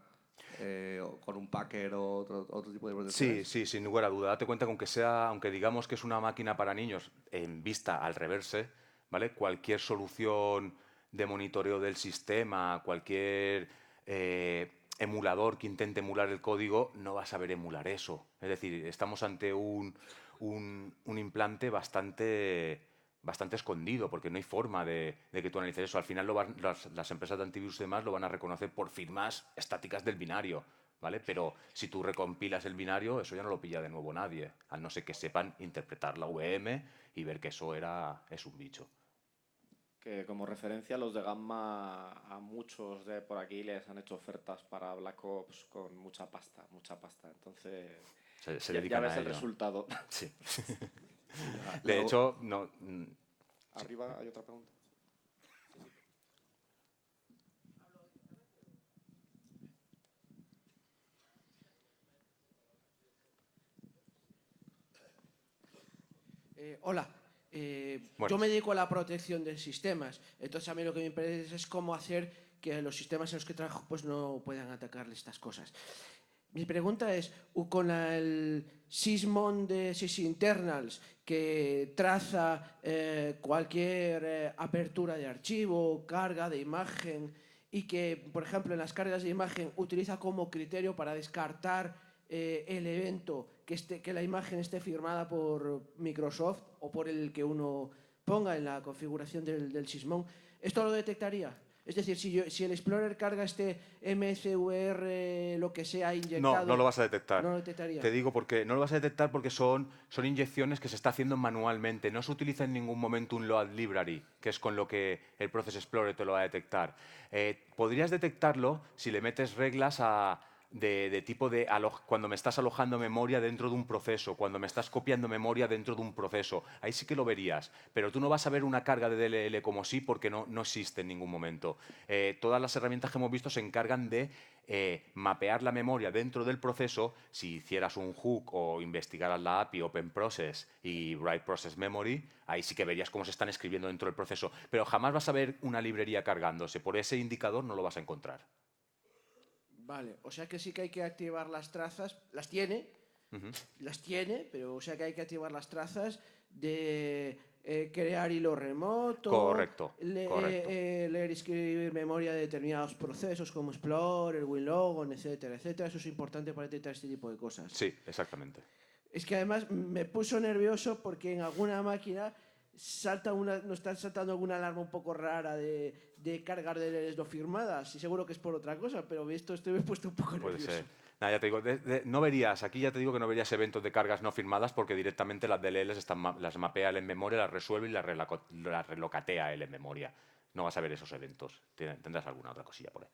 [SPEAKER 3] ¿Con un Packer o otro tipo de protecciones?
[SPEAKER 2] Sí, sin lugar a duda. Date cuenta que aunque digamos que es una máquina para niños en vista al reverse, ¿vale? Cualquier solución de monitoreo del sistema, cualquier emulador que intente emular el código, no va a saber emular eso. Es decir, estamos ante un implante bastante escondido, porque no hay forma de que tú analices eso. Al final las empresas de antivirus y demás lo van a reconocer por firmas estáticas del binario, ¿vale? Pero si tú recompilas el binario, eso ya no lo pilla de nuevo nadie, al no ser que sepan interpretar la VM y ver que eso es un bicho.
[SPEAKER 1] Que como referencia los de Gamma a muchos de por aquí les han hecho ofertas para Black Ops con mucha pasta. Entonces
[SPEAKER 2] Se
[SPEAKER 1] ya
[SPEAKER 2] dedican
[SPEAKER 1] ves
[SPEAKER 2] a
[SPEAKER 1] el
[SPEAKER 2] ello.
[SPEAKER 1] resultado.
[SPEAKER 2] Sí. De hecho, no...
[SPEAKER 1] Arriba hay otra pregunta.
[SPEAKER 4] Hola.
[SPEAKER 2] Buenas.
[SPEAKER 4] Yo me dedico a la protección de sistemas. Entonces a mí lo que me interesa es cómo hacer que los sistemas en los que trabajo pues no puedan atacarle estas cosas. Mi pregunta es, con el Sysmon de sysinternals que traza cualquier apertura de archivo, carga de imagen y que, por ejemplo, en las cargas de imagen utiliza como criterio para descartar el evento que la imagen esté firmada por Microsoft o por el que uno ponga en la configuración del Sysmon, ¿esto lo detectaría? Es decir, si el Explorer carga este MCVR, lo que sea inyectado...
[SPEAKER 2] No lo vas a detectar.
[SPEAKER 4] No lo detectaría.
[SPEAKER 2] Te digo porque no lo vas a detectar porque son inyecciones que se está haciendo manualmente. No se utiliza en ningún momento un load library, que es con lo que el Process Explorer te lo va a detectar. Podrías detectarlo si le metes reglas de tipo de cuando me estás alojando memoria dentro de un proceso, cuando me estás copiando memoria dentro de un proceso. Ahí sí que lo verías, pero tú no vas a ver una carga de DLL como sí porque no existe en ningún momento. Todas las herramientas que hemos visto se encargan de mapear la memoria dentro del proceso. Si hicieras un hook o investigaras la API Open Process y Write Process Memory, ahí sí que verías cómo se están escribiendo dentro del proceso, pero jamás vas a ver una librería cargándose. Por ese indicador no lo vas a encontrar.
[SPEAKER 4] Vale, o sea que sí que hay que activar las trazas, las tiene, pero o sea que hay que activar las trazas de crear hilo remoto,
[SPEAKER 2] Correcto.
[SPEAKER 4] leer y escribir memoria de determinados procesos como Explorer, WinLogon, etcétera, etcétera. Eso es importante para detectar este tipo de cosas.
[SPEAKER 2] Sí, exactamente.
[SPEAKER 4] Es que además me puso nervioso porque en alguna máquina nos está saltando alguna alarma un poco rara de cargar DLLs no firmadas y seguro que es por otra cosa, pero estoy puesto un poco
[SPEAKER 2] Puede
[SPEAKER 4] nervioso.
[SPEAKER 2] ser. Nada, ya te digo, no verías, aquí ya te digo que no verías eventos de cargas no firmadas porque directamente las DLLs las mapea él en memoria, las resuelve y las relocatea él en memoria. No vas a ver esos eventos. Tendrás alguna otra cosilla por ahí.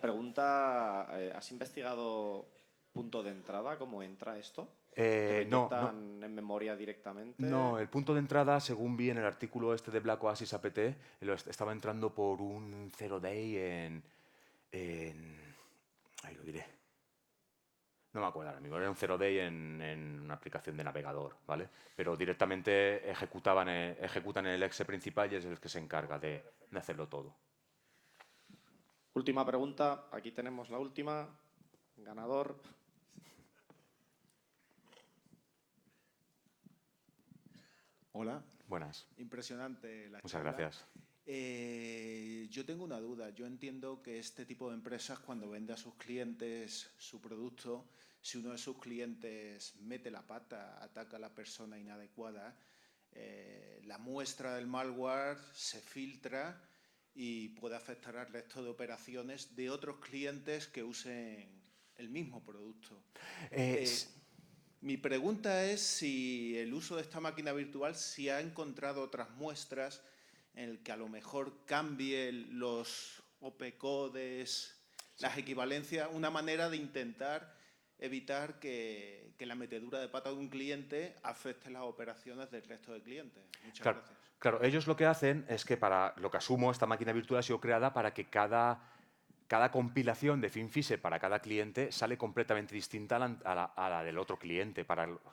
[SPEAKER 1] Pregunta, ¿has investigado punto de entrada? ¿Cómo entra esto? ¿Te lo
[SPEAKER 2] No,
[SPEAKER 1] inyectan en memoria directamente?
[SPEAKER 2] no, el punto de entrada, según vi en el artículo este de Black Oasis APT, estaba entrando por un zero day ahí lo diré. No me acuerdo ahora mismo, era un zero day en una aplicación de navegador, ¿vale? Pero directamente ejecutan el exe principal y es el que se encarga de hacerlo todo.
[SPEAKER 1] Última pregunta, aquí tenemos la última. Ganador.
[SPEAKER 5] Hola.
[SPEAKER 2] Buenas.
[SPEAKER 5] Impresionante la
[SPEAKER 2] Muchas
[SPEAKER 5] charla.
[SPEAKER 2] gracias.
[SPEAKER 5] Yo tengo una duda. Yo entiendo que este tipo de empresas, cuando vende a sus clientes su producto, si uno de sus clientes mete la pata, ataca a la persona inadecuada, la muestra del malware se filtra y puede afectar al resto de operaciones de otros clientes que usen el mismo producto. Mi pregunta es si el uso de esta máquina virtual si ha encontrado otras muestras en el que a lo mejor cambie los OP-codes, las equivalencias, una manera de intentar evitar que la metedura de pata de un cliente afecte las operaciones del resto de clientes. Muchas gracias.
[SPEAKER 2] Claro, ellos lo que hacen es que lo que asumo, esta máquina virtual ha sido creada para que cada compilación de FinFisher para cada cliente sale completamente distinta a la del otro cliente,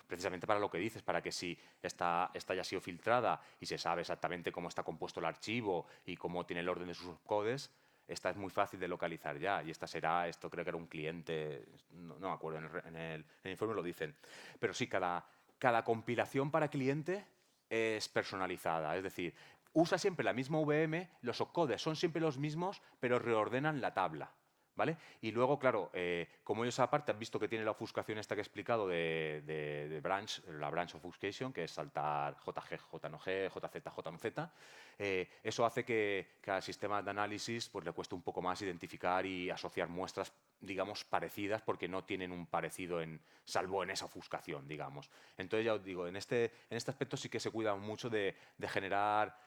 [SPEAKER 2] precisamente para lo que dices, para que si esta haya sido filtrada y se sabe exactamente cómo está compuesto el archivo y cómo tiene el orden de sus subcodes, esta es muy fácil de localizar ya. Y esto creo que era un cliente, no me acuerdo, en el informe lo dicen. Pero sí, cada compilación para cliente es personalizada, es decir, usa siempre la misma VM, los opcodes son siempre los mismos, pero reordenan la tabla, ¿vale? Y luego, claro, como ellos aparte han visto que tiene la ofuscación esta que he explicado de branch, la branch obfuscation, que es saltar JG, JNG, JZ, JNZ, eso hace que al sistema de análisis pues, le cueste un poco más identificar y asociar muestras, digamos, parecidas, porque no tienen un parecido salvo en esa ofuscación, digamos. Entonces, ya os digo, en este aspecto sí que se cuida mucho de generar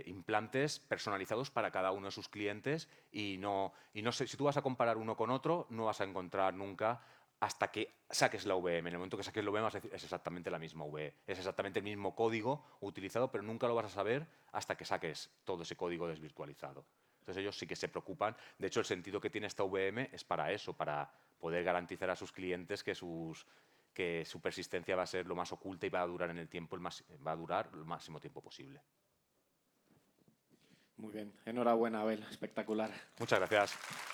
[SPEAKER 2] implantes personalizados para cada uno de sus clientes y no sé, si tú vas a comparar uno con otro, no vas a encontrar nunca hasta que saques la VM. En el momento que saques la VM es exactamente la misma VM, es exactamente el mismo código utilizado, pero nunca lo vas a saber hasta que saques todo ese código desvirtualizado. Entonces ellos sí que se preocupan. De hecho, el sentido que tiene esta VM es para eso, para poder garantizar a sus clientes que sus que su persistencia va a ser lo más oculta y va a durar en el tiempo, va a durar el máximo tiempo posible.
[SPEAKER 1] Muy bien. Enhorabuena, Abel. Espectacular.
[SPEAKER 2] Muchas gracias.